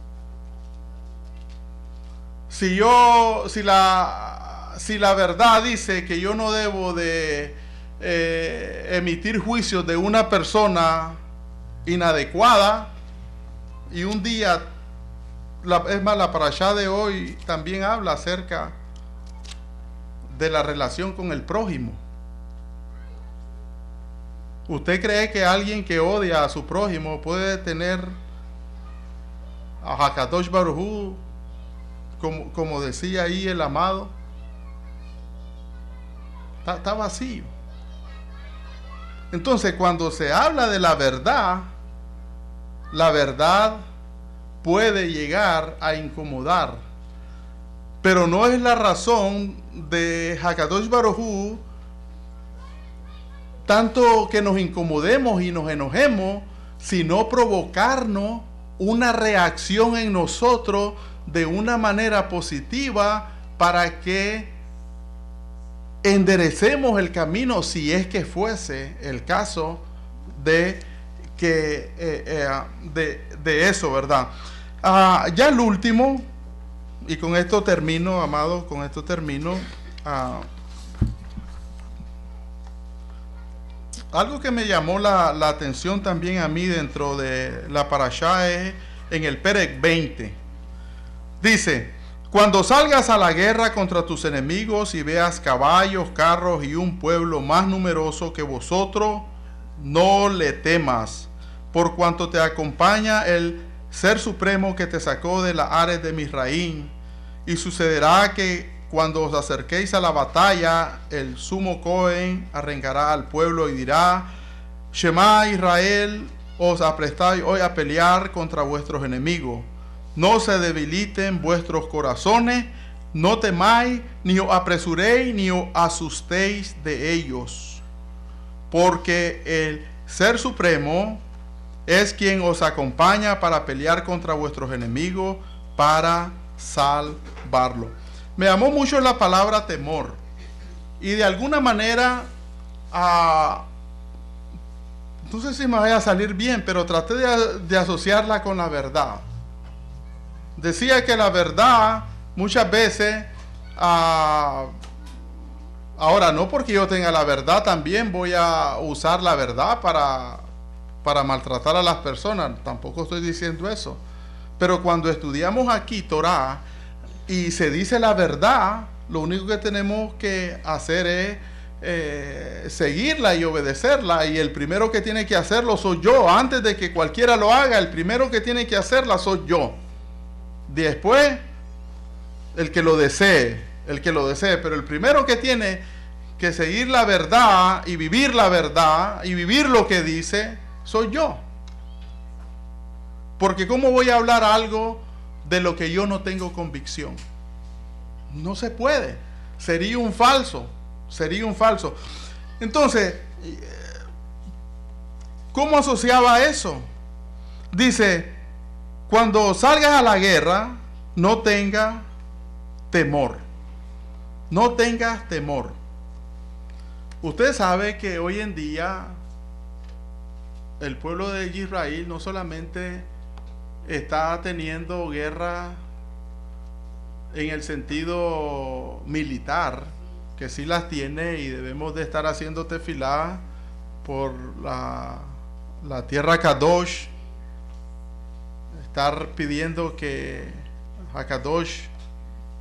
Si la verdad dice que yo no debo de emitir juicios de una persona inadecuada, y un día, es más, la parashá de hoy también habla acerca de la relación con el prójimo. ¿Usted cree que alguien que odia a su prójimo puede tener a Hakadosh Baruj Hu, como decía ahí el amado? Está vacío. Entonces, cuando se habla de la verdad puede llegar a incomodar, pero no es la razón de Hakadosh Baruj Hu tanto que nos incomodemos y nos enojemos, sino provocarnos una reacción en nosotros de una manera positiva para que enderecemos el camino, si es que fuese el caso de eso, ¿verdad? Ya el último, y con esto termino, amado, con esto termino. Algo que me llamó la atención también a mí dentro de la parashá es en el Perek 20. Dice: cuando salgas a la guerra contra tus enemigos y veas caballos, carros y un pueblo más numeroso que vosotros, no le temas, por cuanto te acompaña el Ser Supremo que te sacó de la Ares de Misraín. Y sucederá que cuando os acerquéis a la batalla, el sumo Cohen arrencará al pueblo y dirá: Shema Israel, os aprestáis hoy a pelear contra vuestros enemigos. No se debiliten vuestros corazones, No temáis, ni os apresuréis, ni os asustéis de ellos, porque el Ser Supremo es quien os acompaña para pelear contra vuestros enemigos, para salvarlo. Me llamó mucho la palabra temor, y de alguna manera, no sé si me vaya a salir bien, pero traté de asociarla con la verdad. Decía que la verdad muchas veces, ahora no porque yo tenga la verdad, también voy a usar la verdad para maltratar a las personas, tampoco estoy diciendo eso. Pero cuando estudiamos aquí Torah y se dice la verdad, lo único que tenemos que hacer es seguirla y obedecerla, y el primero que tiene que hacerlo soy yo. Antes de que cualquiera lo haga, el primero que tiene que hacerla soy yo. Después, el que lo desee, pero el primero que tiene que seguir la verdad y vivir lo que dice, soy yo. Porque ¿cómo voy a hablar algo de lo que yo no tengo convicción? No se puede. Sería un falso. Entonces, ¿cómo asociaba eso? Dice, cuando salgas a la guerra, no tengas temor. No tengas temor. Usted sabe que hoy en día el pueblo de Israel no solamente está teniendo guerra en el sentido militar, que sí las tiene, y debemos de estar haciendo tefilá por la tierra Kadosh, estar pidiendo que Hakadosh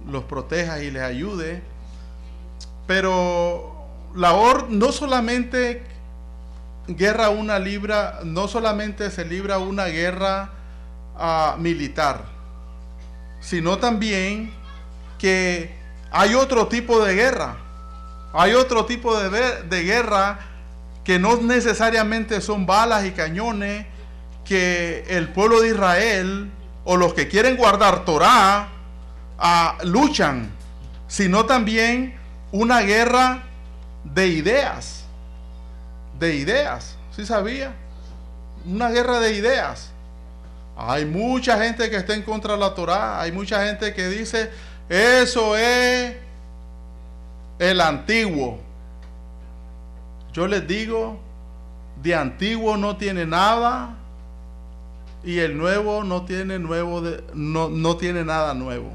los proteja y les ayude. Pero no solamente se libra una guerra militar, sino también que hay otro tipo de guerra. Hay otro tipo de guerra que no necesariamente son balas y cañones, que el pueblo de Israel o los que quieren guardar Torah luchan, sino también una guerra de ideas. ¿Sí sabía? Una guerra de ideas. Hay mucha gente que está en contra de la Torah. Hay mucha gente que dice, eso es el antiguo. Yo les digo, de antiguo no tiene nada, y el nuevo no tiene no tiene nada nuevo.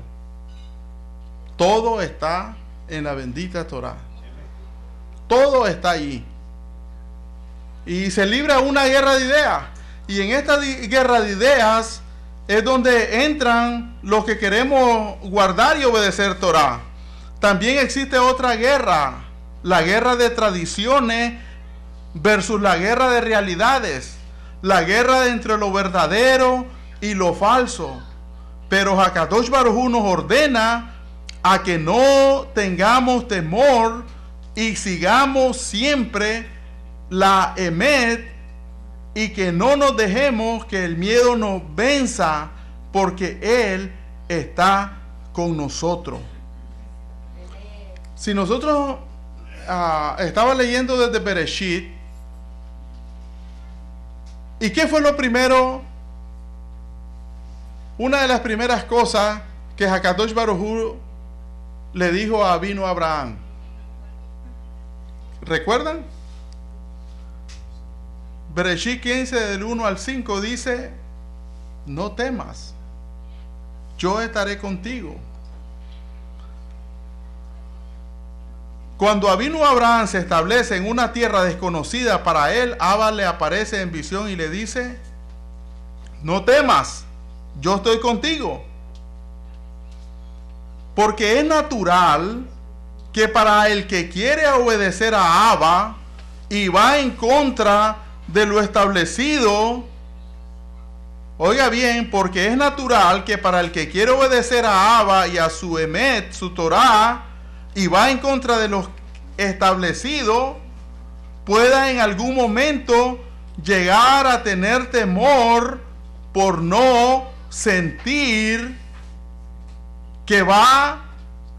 Todo está en la bendita Torah. Todo está ahí. Y se libra una guerra de ideas. Y en esta guerra de ideas es donde entran los que queremos guardar y obedecer Torah. También existe otra guerra, la guerra de tradiciones versus la guerra de realidades, la guerra entre lo verdadero y lo falso. Pero Hakadosh Baruj Hu nos ordena a que no tengamos temor y sigamos siempre la emet, y que no nos dejemos que el miedo nos venza, porque Él está con nosotros. Si nosotros estaba leyendo desde Bereshit, ¿y qué fue lo primero? Una de las primeras cosas que Hakadosh Baruj Hu le dijo a Avinu Abraham, ¿recuerdan? Bereshit 15 del 1 al 5 dice, no temas, yo estaré contigo. Cuando Avinu Abraham se establece en una tierra desconocida para él, Abba le aparece en visión y le dice, no temas, yo estoy contigo. Porque es natural que para el que quiere obedecer a Abba y va en contra de lo establecido, oiga bien, porque es natural que para el que quiere obedecer a Abba y a su emet, su Torah, y va en contra de lo establecido, pueda en algún momento llegar a tener temor por no sentir que va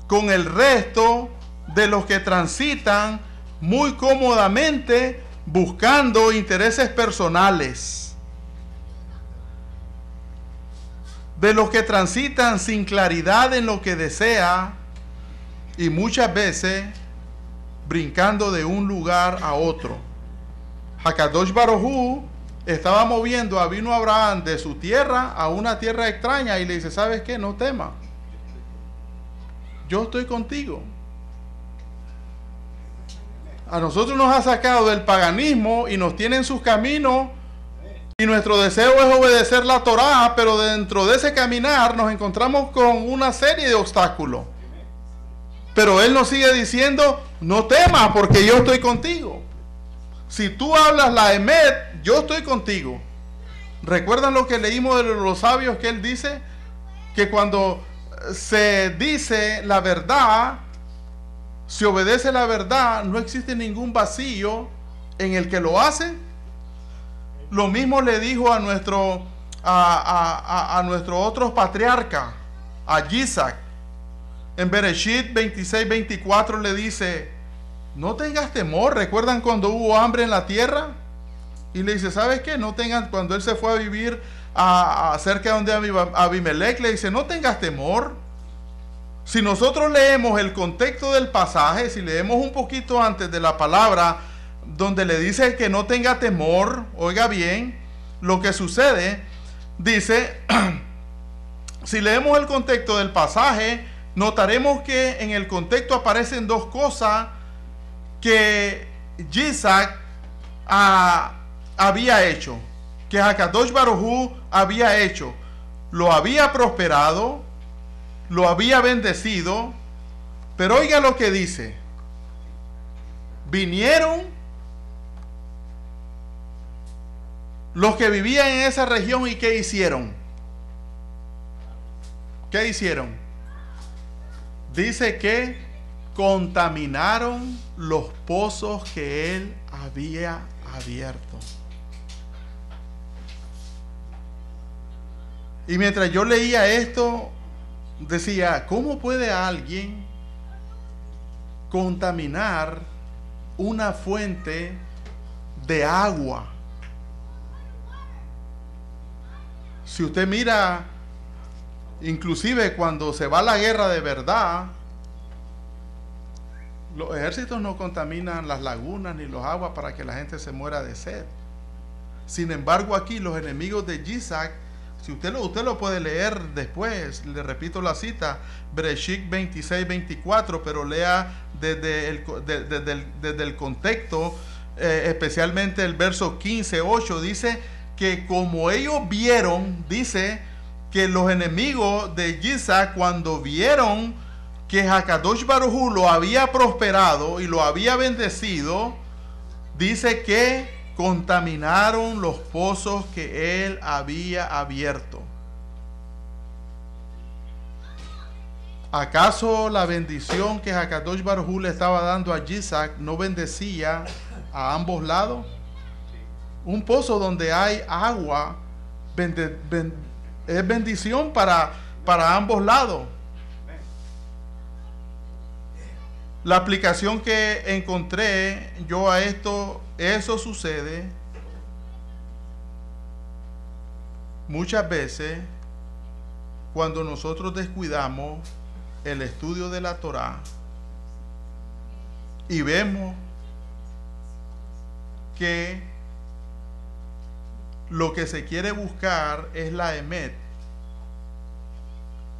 con el resto de los que transitan muy cómodamente buscando intereses personales, de los que transitan sin claridad en lo que desea y muchas veces brincando de un lugar a otro. Hakadosh Baruj Hu estaba moviendo a Avinu Abraham de su tierra a una tierra extraña y le dice, ¿sabes qué? No temas, yo estoy contigo. A nosotros nos ha sacado del paganismo y nos tiene en sus caminos, y nuestro deseo es obedecer la Torá, pero dentro de ese caminar nos encontramos con una serie de obstáculos. Pero Él nos sigue diciendo, no temas porque yo estoy contigo. Si tú hablas la Emet, yo estoy contigo. ¿Recuerdan lo que leímos de los sabios que Él dice? Que cuando se dice la verdad, se obedece la verdad, no existe ningún vacío en el que lo hace. Lo mismo le dijo a nuestro otro patriarca, a Isaac. En Bereshit 26-24 le dice, no tengas temor. ¿Recuerdan cuando hubo hambre en la tierra? Y le dice, ¿sabes qué? No tengan, cuando él se fue a vivir cerca de donde Abimelech, le dice, no tengas temor. Si nosotros leemos el contexto del pasaje, si leemos un poquito antes de la palabra, donde le dice que no tenga temor, oiga bien, lo que sucede, dice, si leemos el contexto del pasaje, notaremos que en el contexto aparecen dos cosas que Isaac había hecho, que Hakadosh Baruj Hu había hecho. Lo había prosperado, lo había bendecido, pero oiga lo que dice. Vinieron los que vivían en esa región y ¿qué hicieron? ¿Qué hicieron? Dice que contaminaron los pozos que él había abierto. Y mientras yo leía esto, decía, ¿cómo puede alguien contaminar una fuente de agua? Si usted mira, inclusive cuando se va a la guerra de verdad, los ejércitos no contaminan las lagunas ni los aguas para que la gente se muera de sed. Sin embargo, aquí los enemigos de Isaac, si usted lo puede leer después, le repito la cita, Bereshit 26-24, pero lea desde el contexto, especialmente el verso 15-8, dice que como ellos vieron, dice que los enemigos de Isaac, cuando vieron que Hakadosh Baruj Hu lo había prosperado y lo había bendecido, dice que contaminaron los pozos que él había abierto. ¿Acaso la bendición que Hakadosh Baruj Hu le estaba dando a Isaac no bendecía a ambos lados? Un pozo donde hay agua es bendición para ambos lados. La aplicación que encontré yo a esto, eso sucede muchas veces cuando nosotros descuidamos el estudio de la Torá y vemos que lo que se quiere buscar es la Emet,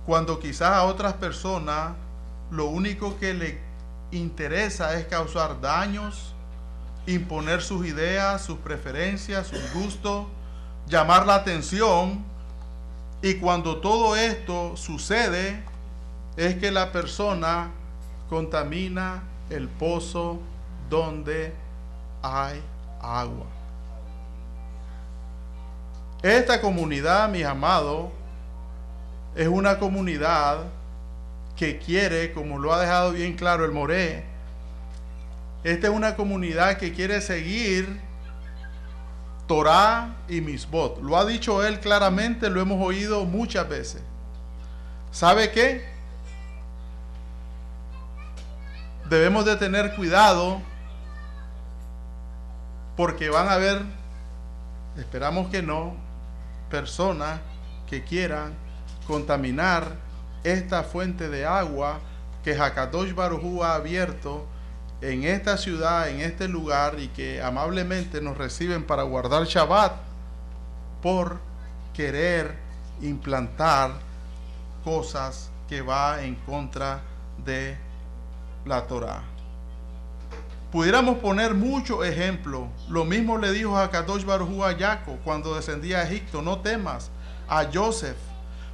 cuando quizás a otras personas lo único que le interesa es causar daños, imponer sus ideas, sus preferencias, sus gustos, llamar la atención, y cuando todo esto sucede es que la persona contamina el pozo donde hay agua. Esta comunidad, mis amados, es una comunidad que quiere, como lo ha dejado bien claro el Moré, esta es una comunidad que quiere seguir Torá y Misbot. Lo ha dicho él claramente, lo hemos oído muchas veces. ¿Sabe qué? debemos de tener cuidado porque van a haber, esperamos que no, personas que quieran contaminar esta fuente de agua que Hakadosh Baruj Hu ha abierto en esta ciudad, en este lugar, y que amablemente nos reciben para guardar Shabbat, por querer implantar cosas que va en contra de la Torah. Pudiéramos poner muchos ejemplos. Lo mismo le dijo Hakadosh Baruj Hu a Jacob cuando descendía a Egipto: no temas. A Joseph,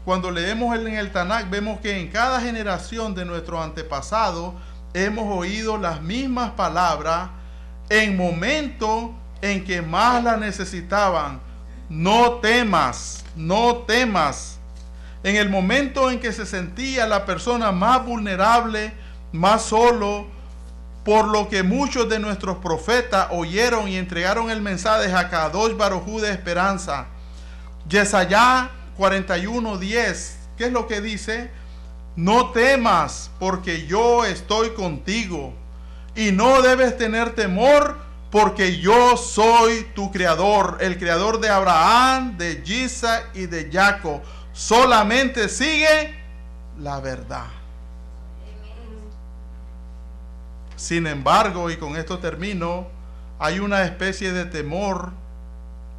cuando leemos en el Tanakh, vemos que en cada generación de nuestros antepasados hemos oído las mismas palabras en momentos en que más las necesitaban. No temas, no temas. En el momento en que se sentía la persona más vulnerable, más solo, por lo que muchos de nuestros profetas oyeron y entregaron el mensaje de Hakadosh Baruj Hu de esperanza. Yesayá 41:10, ¿qué es lo que dice? No temas, porque yo estoy contigo, y no debes tener temor, porque yo soy tu creador, el creador de Abraham, de Isaac y de Jacob. Solamente sigue la verdad. Sin embargo, y con esto termino, hay una especie de temor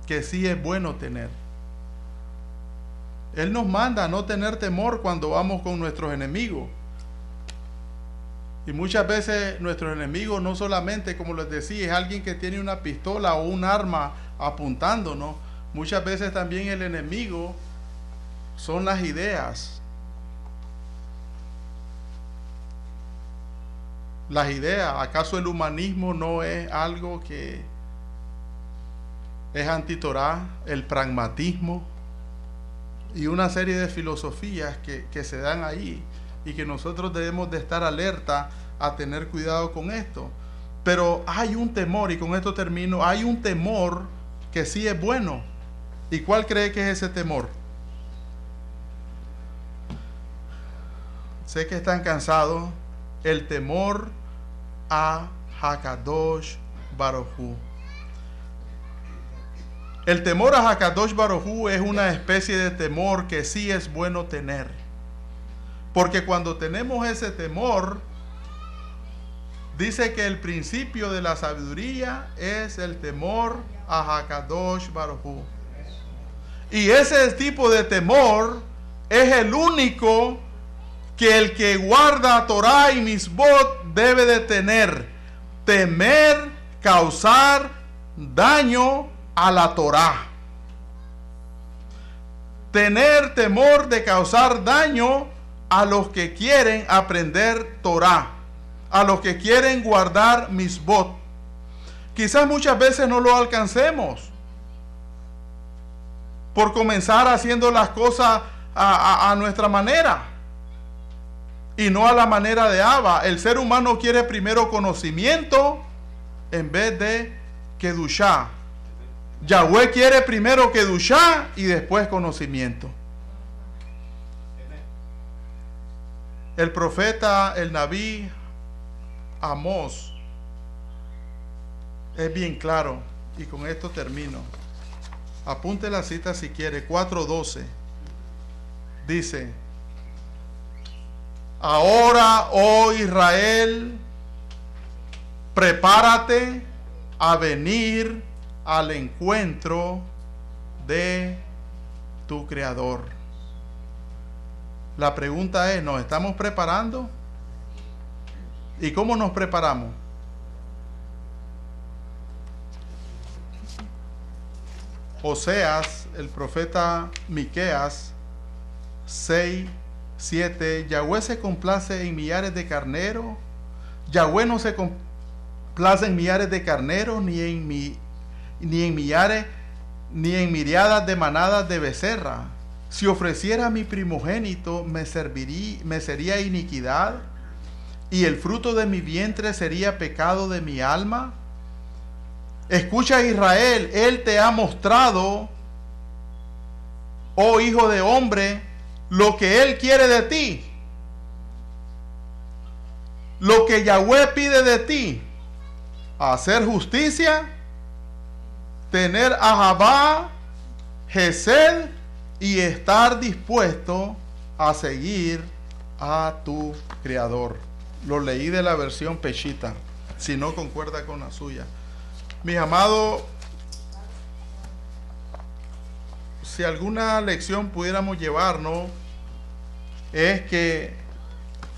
que sí es bueno tener. Él nos manda a no tener temor cuando vamos con nuestros enemigos. Y muchas veces nuestros enemigos no solamente, como les decía, es alguien que tiene una pistola o un arma apuntándonos. Muchas veces también el enemigo son las ideas. Las ideas. ¿Acaso el humanismo no es algo que es anti-Torah? El pragmatismo y una serie de filosofías que se dan ahí, y que nosotros debemos de estar alerta a tener cuidado con esto. Pero hay un temor, y con esto termino, hay un temor que sí es bueno. ¿Y cuál cree que es ese temor? Sé que están cansados. El temor a Hakadosh Baruj Hu. El temor a Hakadosh Baruj Hu es una especie de temor que sí es bueno tener. Porque cuando tenemos ese temor, dice que el principio de la sabiduría es el temor a Hakadosh Baruj Hu. Y ese tipo de temor es el único que el que guarda Torah y Misbot debe de tener. Temer causar daño a la Torah. Tener temor de causar daño a los que quieren aprender Torah, a los que quieren guardar Misbot. Quizás muchas veces no lo alcancemos por comenzar haciendo las cosas a nuestra manera y no a la manera de Abba. El ser humano quiere primero conocimiento en vez de Kedushá. Yahweh quiere primero Kedushá y después conocimiento. El profeta, el Nabí Amós es bien claro, y con esto termino. Apunte la cita si quiere, 4:12. Dice: ahora, oh Israel, prepárate a venir al encuentro de tu Creador. La pregunta es, ¿nos estamos preparando? ¿Y cómo nos preparamos? Oseas, el profeta Miqueas 6:7, Yahweh se complace en millares de carneros. Yahweh no se complace en millares de carneros, ni en millares, ni en miriadas de manadas de becerra. Si ofreciera mi primogénito, me sería iniquidad, y el fruto de mi vientre sería pecado de mi alma. Escucha, Israel, Él te ha mostrado, oh hijo de hombre, lo que Él quiere de ti. lo que Yahweh pide de ti: hacer justicia, tener ahavá, hesed, y estar dispuesto a seguir a tu Creador. Lo leí de la versión Peshita, si no concuerda con la suya. Mis amados, si alguna lección pudiéramos llevarnos, es que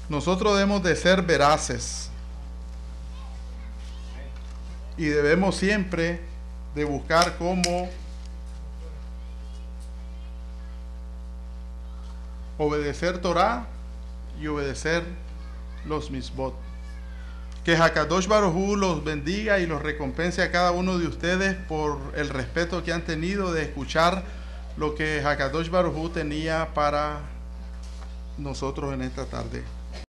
nosotros debemos de ser veraces y debemos siempre de buscar cómo obedecer Torah y obedecer los misbot. Que Hakadosh Baruj Hu los bendiga y los recompense a cada uno de ustedes por el respeto que han tenido de escuchar lo que Hakadosh Baruj Hu tenía para nosotros en esta tarde.